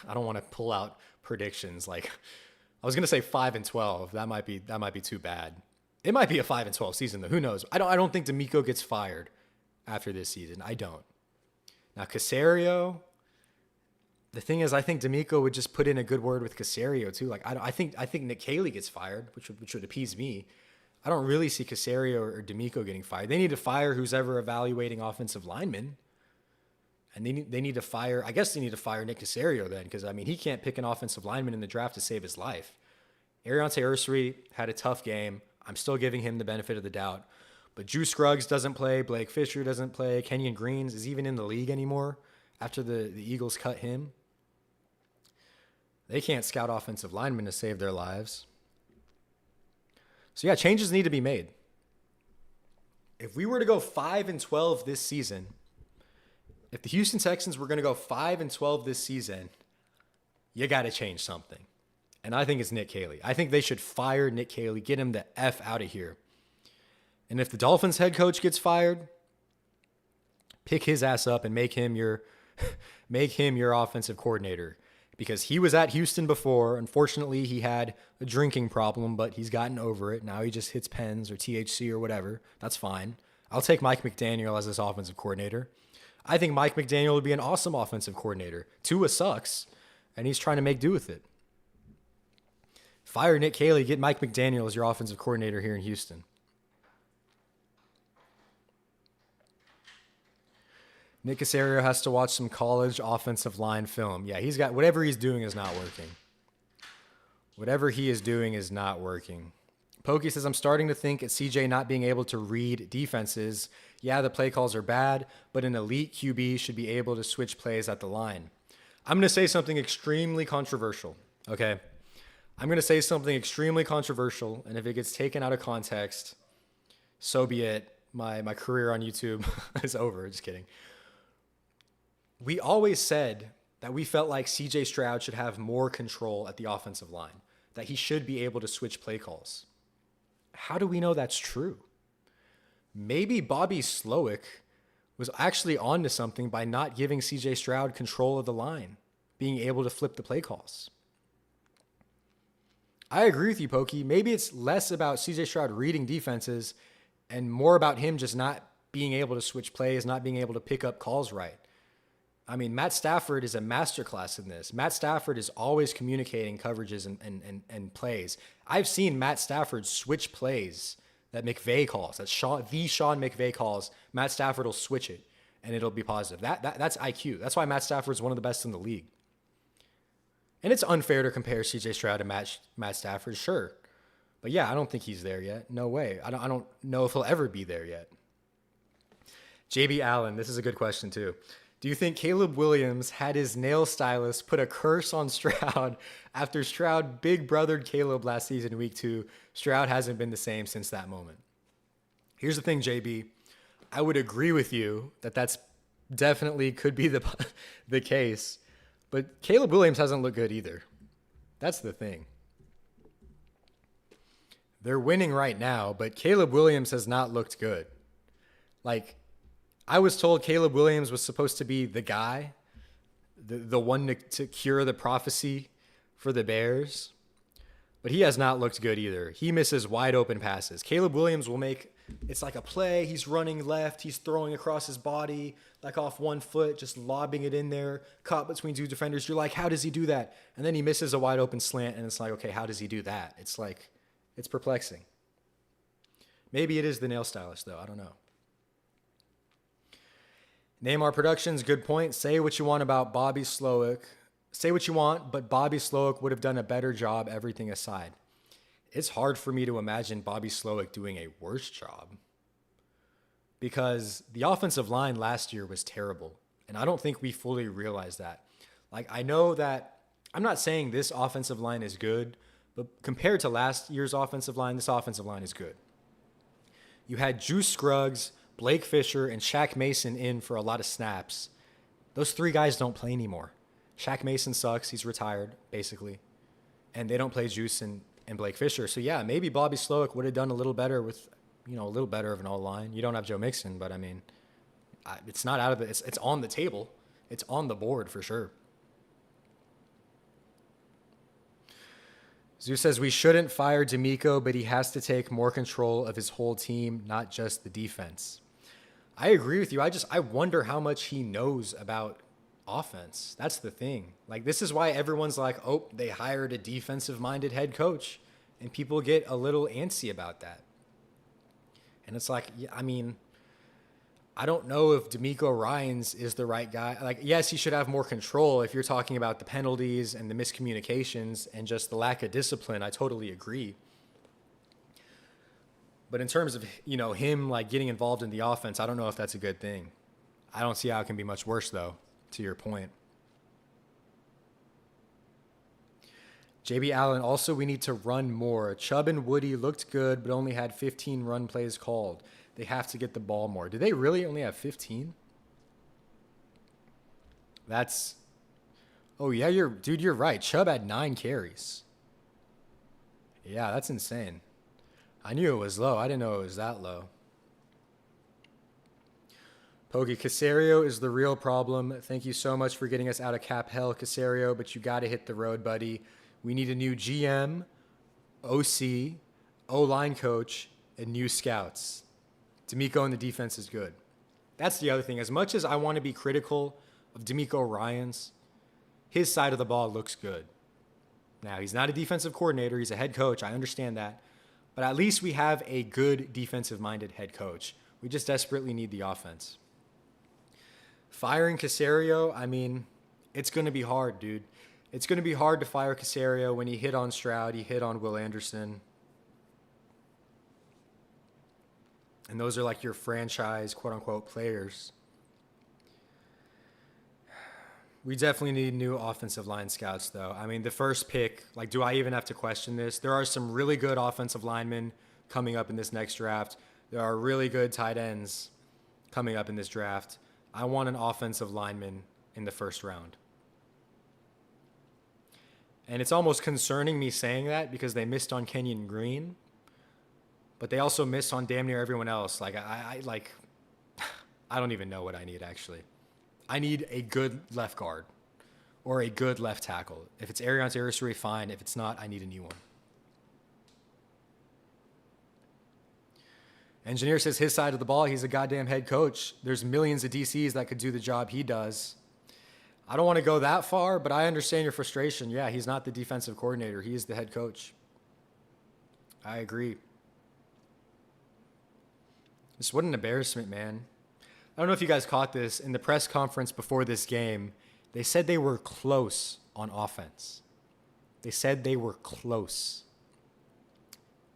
I don't want to pull out predictions. Like, I was going to say 5-12. That might be too bad. It might be a 5-12 season though. Who knows? I don't think D'Amico gets fired after this season. I don't. Now Caserio, the thing is, I think D'Amico would just put in a good word with Caserio too. Like, I think Nick Caley gets fired, which would appease me. I don't really see Caserio or D'Amico getting fired. They need to fire who's ever evaluating offensive linemen, and they need to fire. I guess they need to fire Nick Caserio then, because I mean he can't pick an offensive lineman in the draft to save his life. Ariante Ursary had a tough game. I'm still giving him the benefit of the doubt, but Drew Scruggs doesn't play. Blake Fisher doesn't play. Kenyon Greens is even in the league anymore after the Eagles cut him. They can't scout offensive linemen to save their lives. So yeah, changes need to be made. If we were to go 5-12 this season, if the Houston Texans were going to go 5-12 this season, you got to change something. And I think it's Nick Caley. I think they should fire Nick Caley, get him the F out of here. And if the Dolphins head coach gets fired, pick his ass up and make him your offensive coordinator. Because he was at Houston before. Unfortunately, he had a drinking problem, but he's gotten over it. Now he just hits pens or THC or whatever. That's fine. I'll take Mike McDaniel as this offensive coordinator. I think Mike McDaniel would be an awesome offensive coordinator. Tua sucks, and he's trying to make do with it. Fire Nick Caley, get Mike McDaniel as your offensive coordinator here in Houston. Nick Caserio has to watch some college offensive line film. Yeah, he's got whatever he's doing is not working. Whatever he is doing is not working. Pokey says, I'm starting to think it's CJ not being able to read defenses. Yeah, the play calls are bad, but an elite QB should be able to switch plays at the line. I'm going to say something extremely controversial, okay? I'm going to say something extremely controversial, and if it gets taken out of context, so be it. My career on YouTube is over. Just kidding. We always said that we felt like CJ Stroud should have more control at the offensive line, that he should be able to switch play calls. How do we know that's true? Maybe Bobby Slowick was actually onto something by not giving CJ Stroud control of the line, being able to flip the play calls. I agree with you, Pokey. Maybe it's less about CJ Stroud reading defenses and more about him just not being able to switch plays, not being able to pick up calls right. I mean, Matt Stafford is a masterclass in this. Matt Stafford is always communicating coverages and plays. I've seen Matt Stafford switch plays that McVay calls, that Sean McVay calls. Matt Stafford will switch it, and it'll be positive. That's IQ. That's why Matt Stafford's one of the best in the league. And it's unfair to compare C.J. Stroud to Matt Stafford, sure. But yeah, I don't think he's there yet. No way. I don't know if he'll ever be there yet. JB Allen, this is a good question too. Do you think Caleb Williams had his nail stylist put a curse on Stroud after Stroud big brothered Caleb last season in week 2? Stroud hasn't been the same since that moment. Here's the thing, JB. I would agree with you that that's definitely could be the case. But Caleb Williams hasn't looked good either. That's the thing. They're winning right now, but Caleb Williams has not looked good. Like, I was told Caleb Williams was supposed to be the guy, the one to cure the prophecy for the Bears, but he has not looked good either. He misses wide open passes. Caleb Williams will make, it's like a play. He's running left. He's throwing across his body, like off one foot, just lobbing it in there, caught between two defenders. You're like, how does he do that? And then he misses a wide open slant, and it's like, okay, how does he do that? It's like, it's perplexing. Maybe it is the nail stylist, though. I don't know. Neymar Productions, good point. Say what you want about Bobby Slowick, say what you want, but Bobby Slowick would have done a better job, everything aside. It's hard for me to imagine Bobby Slowick doing a worse job because the offensive line last year was terrible. And I don't think we fully realize that. Like, I know that I'm not saying this offensive line is good, but compared to last year's offensive line, this offensive line is good. You had Juice Scruggs, Blake Fisher, and Shaq Mason in for a lot of snaps. Those three guys don't play anymore. Shaq Mason sucks. He's retired, basically. And they don't play Juice and Blake Fisher. So, yeah, maybe Bobby Slowick would have done a little better with, a little better of an O-line. You don't have Joe Mixon, but, I mean, it's not out of it. It's on the table. It's on the board for sure. Zeus says we shouldn't fire D'Amico, but he has to take more control of his whole team, not just the defense. I agree with you. I wonder how much he knows about offense. That's the thing. Like, this is why everyone's like, oh, they hired a defensive-minded head coach, and people get a little antsy about that. And it's like, yeah, I mean, I don't know if D'Amico Ryans is the right guy. Like, yes, he should have more control if you're talking about the penalties and the miscommunications and just the lack of discipline. I totally agree. But in terms of, him like getting involved in the offense, I don't know if that's a good thing. I don't see how it can be much worse, though, to your point. JB Allen, also, we need to run more. Chubb and Woody looked good, but only had 15 run plays called. They have to get the ball more. Do they really only have 15? Oh, yeah, you're right. Chubb had 9 carries. Yeah, that's insane. I knew it was low. I didn't know it was that low. Pokey, Caserio is the real problem. Thank you so much for getting us out of cap hell, Caserio, but you got to hit the road, buddy. We need a new GM, OC, O-line coach, and new scouts. D'Amico in the defense is good. That's the other thing. As much as I want to be critical of D'Amico Ryans, his side of the ball looks good. Now, he's not a defensive coordinator. He's a head coach. I understand that. But at least we have a good defensive-minded head coach. We just desperately need the offense. Firing Caserio, I mean, it's going to be hard, dude. It's going to be hard to fire Caserio when he hit on Stroud, he hit on Will Anderson. And those are like your franchise, quote-unquote, players. We definitely need new offensive line scouts, though. I mean, the first pick, like, do I even have to question this? There are some really good offensive linemen coming up in this next draft. There are really good tight ends coming up in this draft. I want an offensive lineman in the first round. And it's almost concerning me saying that because they missed on Kenyon Green, but they also missed on damn near everyone else. Like, I don't even know what I need, actually. I need a good left guard or a good left tackle. If it's Arians Aristuri, fine. If it's not, I need a new one. Engineer says his side of the ball, he's a goddamn head coach. There's millions of DCs that could do the job he does. I don't want to go that far, but I understand your frustration. Yeah, he's not the defensive coordinator. He is the head coach. I agree. Just what an embarrassment, man. I don't know if you guys caught this. In the press conference before this game, they said they were close on offense. They said they were close.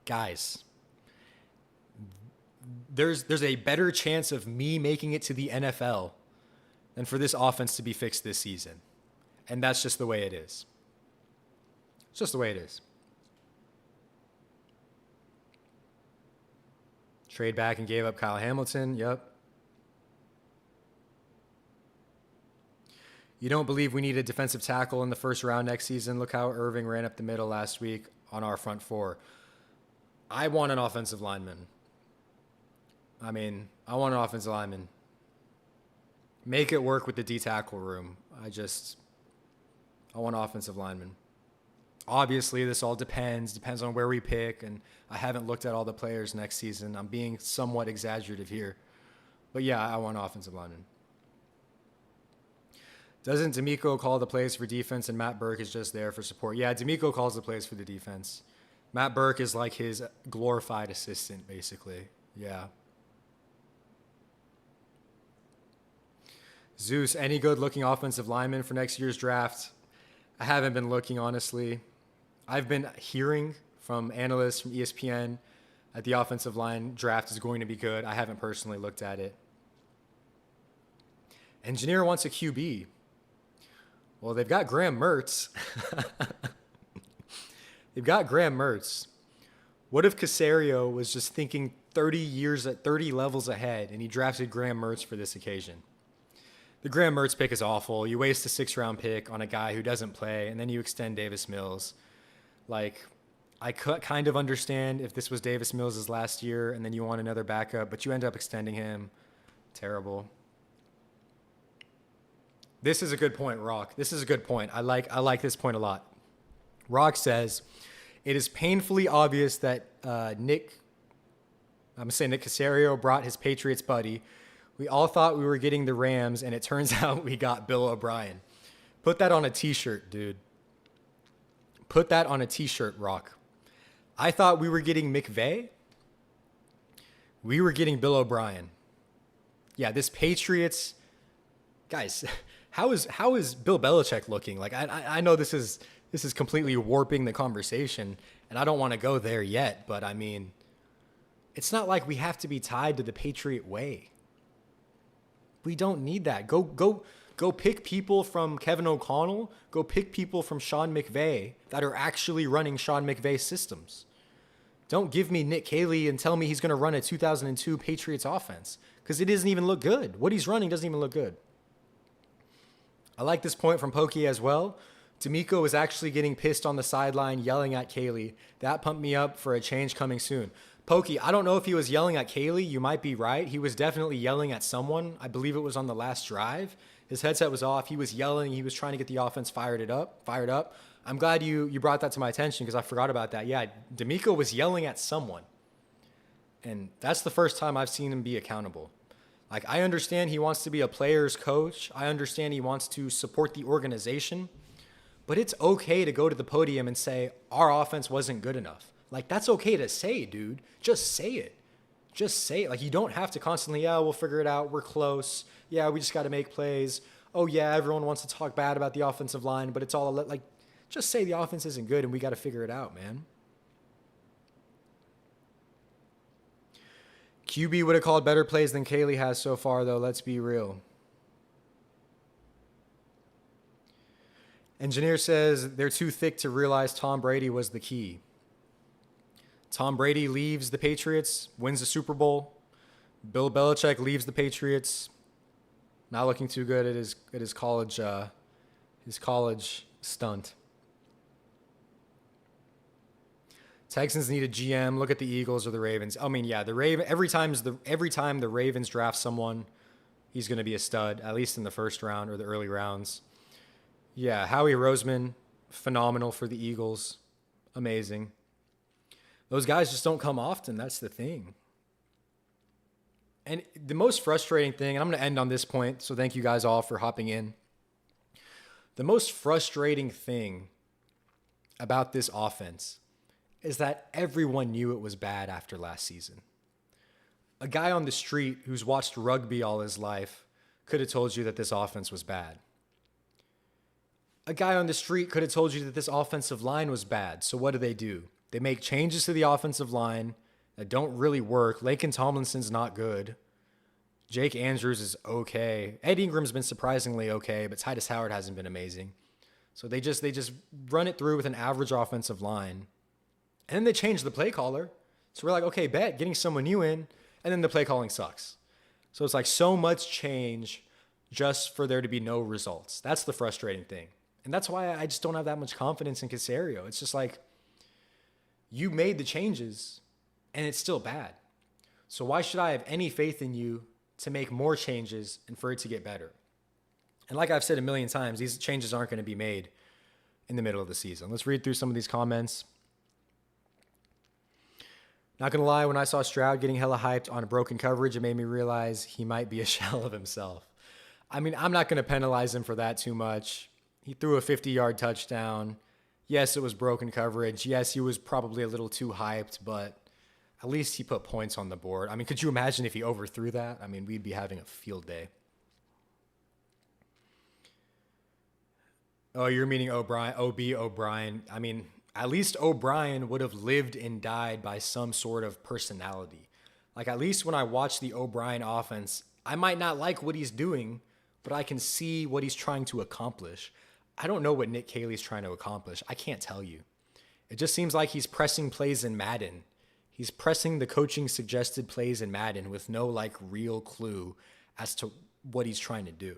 Guys, there's a better chance of me making it to the NFL than for this offense to be fixed this season. And that's just the way it is. It's just the way it is. Trade back and gave up Kyle Hamilton. Yep. You don't believe we need a defensive tackle in the first round next season? Look how Irving ran up the middle last week on our front four. I want an offensive lineman. I want an offensive lineman. Make it work with the D-tackle room. I want offensive linemen. Obviously, this all depends on where we pick, and I haven't looked at all the players next season. I'm being somewhat exaggerative here. But yeah, I want offensive linemen. Doesn't D'Amico call the plays for defense and Matt Burke is just there for support? Yeah, D'Amico calls the plays for the defense. Matt Burke is like his glorified assistant, basically. Yeah. Zeus, any good-looking offensive lineman for next year's draft? I haven't been looking, honestly. I've been hearing from analysts from ESPN that the offensive line draft is going to be good. I haven't personally looked at it. Engineer wants a QB. Well, they've got Graham Mertz. They've got Graham Mertz. What if Caserio was just thinking 30 levels ahead and he drafted Graham Mertz for this occasion? The Graham Mertz pick is awful. You waste a 6th-round pick on a guy who doesn't play, and then you extend Davis Mills. Like, I could kind of understand if this was Davis Mills' last year and then you want another backup, but you end up extending him. Terrible. This is a good point, Rock. This is a good point. I like this point a lot. Rock says, it is painfully obvious that Nick Caserio brought his Patriots buddy. We all thought we were getting the Rams, and it turns out we got Bill O'Brien. Put that on a t-shirt, dude. Put that on a t-shirt, Rock. I thought we were getting McVay. We were getting Bill O'Brien. Yeah, this Patriots... Guys, how is Bill Belichick looking? Like, I know this is completely warping the conversation, and I don't want to go there yet, but I mean, it's not like we have to be tied to the Patriot way. We don't need that. Go pick people from Kevin O'Connell. Go pick people from Sean McVay that are actually running Sean McVay's systems. Don't give me Nick Caley and tell me he's going to run a 2002 Patriots offense, because it doesn't even look good. What he's running doesn't even look good. I like this point from Pokey as well. D'Amico was actually getting pissed on the sideline, yelling at Caley. That pumped me up for a change coming soon. Pokey, I don't know if he was yelling at Caley. You might be right. He was definitely yelling at someone. I believe it was on the last drive. His headset was off. He was yelling. He was trying to get the offense fired up. I'm glad you brought that to my attention because I forgot about that. Yeah, D'Amico was yelling at someone. And that's the first time I've seen him be accountable. Like, I understand he wants to be a player's coach. I understand he wants to support the organization. But it's okay to go to the podium and say, our offense wasn't good enough. Like, that's okay to say, dude. Just say it. Just say it. Like, you don't have to constantly, yeah, we'll figure it out. We're close. Yeah, we just got to make plays. Oh, yeah, everyone wants to talk bad about the offensive line, but it's all, like, just say the offense isn't good and we got to figure it out, man. QB would have called better plays than Caley has so far, though. Let's be real. Engineer says they're too thick to realize Tom Brady was the key. Tom Brady leaves the Patriots, wins the Super Bowl. Bill Belichick leaves the Patriots. Not looking too good at his college stunt. Texans need a GM. Look at the Eagles or the Ravens. I mean, yeah, every time the Ravens draft someone, he's going to be a stud, at least in the first round or the early rounds. Yeah, Howie Roseman, phenomenal for the Eagles. Amazing. Those guys just don't come often. That's the thing. And the most frustrating thing, and I'm going to end on this point, so thank you guys all for hopping in. The most frustrating thing about this offense is that everyone knew it was bad after last season. A guy on the street who's watched rugby all his life could have told you that this offense was bad. A guy on the street could have told you that this offensive line was bad. So what do? They make changes to the offensive line that don't really work. Laken Tomlinson's not good. Jake Andrews is okay. Ed Ingram's been surprisingly okay, but Titus Howard hasn't been amazing. So they just run it through with an average offensive line. And then they change the play caller. So we're like, okay, bet, getting someone new in, and then the play calling sucks. So it's like so much change just for there to be no results. That's the frustrating thing. And that's why I just don't have that much confidence in Caserio. It's just like, you made the changes, and it's still bad. So why should I have any faith in you to make more changes and for it to get better? And like I've said a million times, these changes aren't going to be made in the middle of the season. Let's read through some of these comments. Not going to lie, when I saw Stroud getting hella hyped on a broken coverage, it made me realize he might be a shell of himself. I mean, I'm not going to penalize him for that too much. He threw a 50-yard touchdown. Yes, it was broken coverage. Yes, he was probably a little too hyped, but at least he put points on the board. I mean, could you imagine if he overthrew that? I mean, we'd be having a field day. Oh, you're meaning O'Brien, OB O'Brien. I mean, at least O'Brien would have lived and died by some sort of personality. Like, at least when I watch the O'Brien offense, I might not like what he's doing, but I can see what he's trying to accomplish. I don't know what Nick Caley's trying to accomplish. I can't tell you. It just seems like he's pressing plays in Madden. He's pressing the coaching suggested plays in Madden with no like real clue as to what he's trying to do.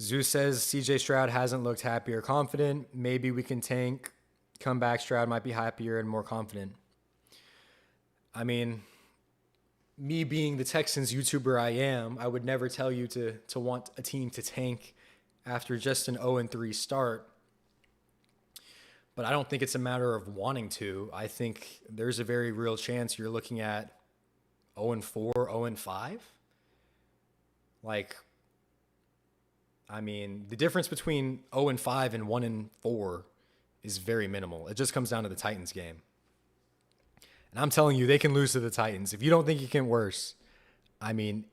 Zeus says CJ Stroud hasn't looked happy or confident. Maybe we can tank. Come back. Stroud might be happier and more confident. I mean, me being the Texans YouTuber I am, I would never tell you to want a team to tank after just an 0-3 start. But I don't think it's a matter of wanting to. I think there's a very real chance you're looking at 0-4, 0-5. Like, I mean, the difference between 0-5 and 1-4 is very minimal. It just comes down to the Titans game. And I'm telling you, they can lose to the Titans. If you don't think it can worse, I mean,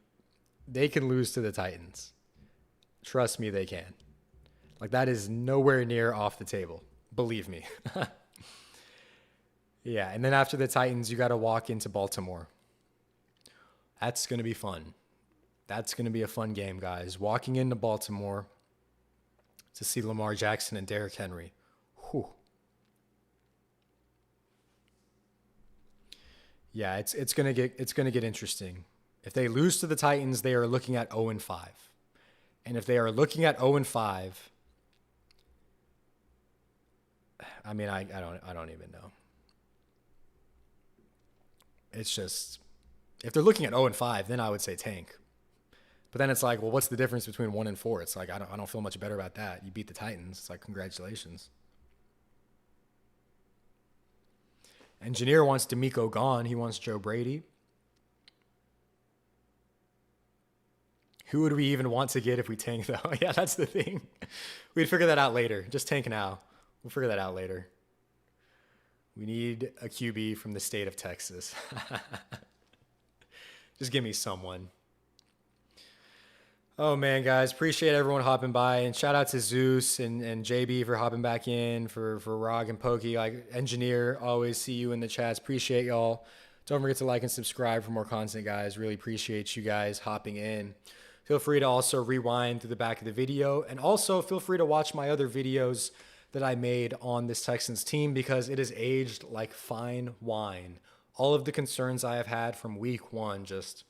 they can lose to the Titans. Trust me, they can. Like, that is nowhere near off the table. Believe me. Yeah, and then after the Titans, you got to walk into Baltimore. That's going to be fun. That's going to be a fun game, guys. Walking into Baltimore to see Lamar Jackson and Derrick Henry. Whew. Yeah, it's gonna get interesting. If they lose to the Titans, they are looking at 0-5. And if they are looking at 0-5, I mean, I don't even know. It's just, if they're looking at 0-5, then I would say tank. But then it's like, well, what's the difference between 1-4? It's like I don't feel much better about that. You beat the Titans. It's like, congratulations. Engineer wants D'Amico gone. He wants Joe Brady. Who would we even want to get if we tank, though? Yeah, that's the thing. We'd figure that out later. Just tank now. We'll figure that out later. We need a QB from the state of Texas. Just give me someone. Oh, man, guys. Appreciate everyone hopping by. And shout out to Zeus and JB for hopping back in, for Rog and Pokey. Like, Engineer, always see you in the chats. Appreciate y'all. Don't forget to like and subscribe for more content, guys. Really appreciate you guys hopping in. Feel free to also rewind to the back of the video. And also feel free to watch my other videos that I made on this Texans team, because it is aged like fine wine. All of the concerns I have had from week one just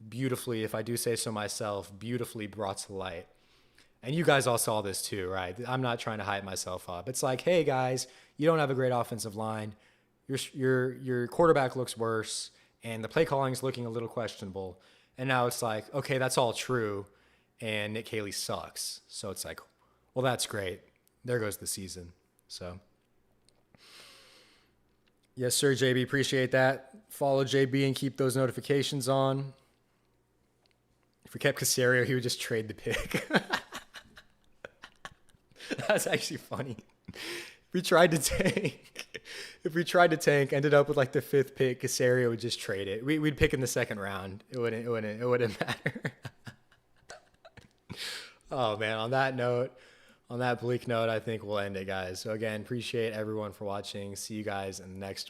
beautifully, if I do say so myself, beautifully brought to light. And you guys all saw this too, right? I'm not trying to hype myself up. It's like, hey guys, you don't have a great offensive line. Your quarterback looks worse, and the play calling is looking a little questionable. And now it's like, okay, that's all true, and Nick Caley sucks. So it's like, well, that's great. There goes the season. So, yes, sir, JB. Appreciate that. Follow JB and keep those notifications on. If we kept Caserio, he would just trade the pick. That's actually funny. If we tried to tank, ended up with like the 5th pick, Caserio would just trade it. We'd pick in the 2nd round. It wouldn't matter. Oh man, on that bleak note, I think we'll end it, guys. So again, appreciate everyone for watching. See you guys in the next one.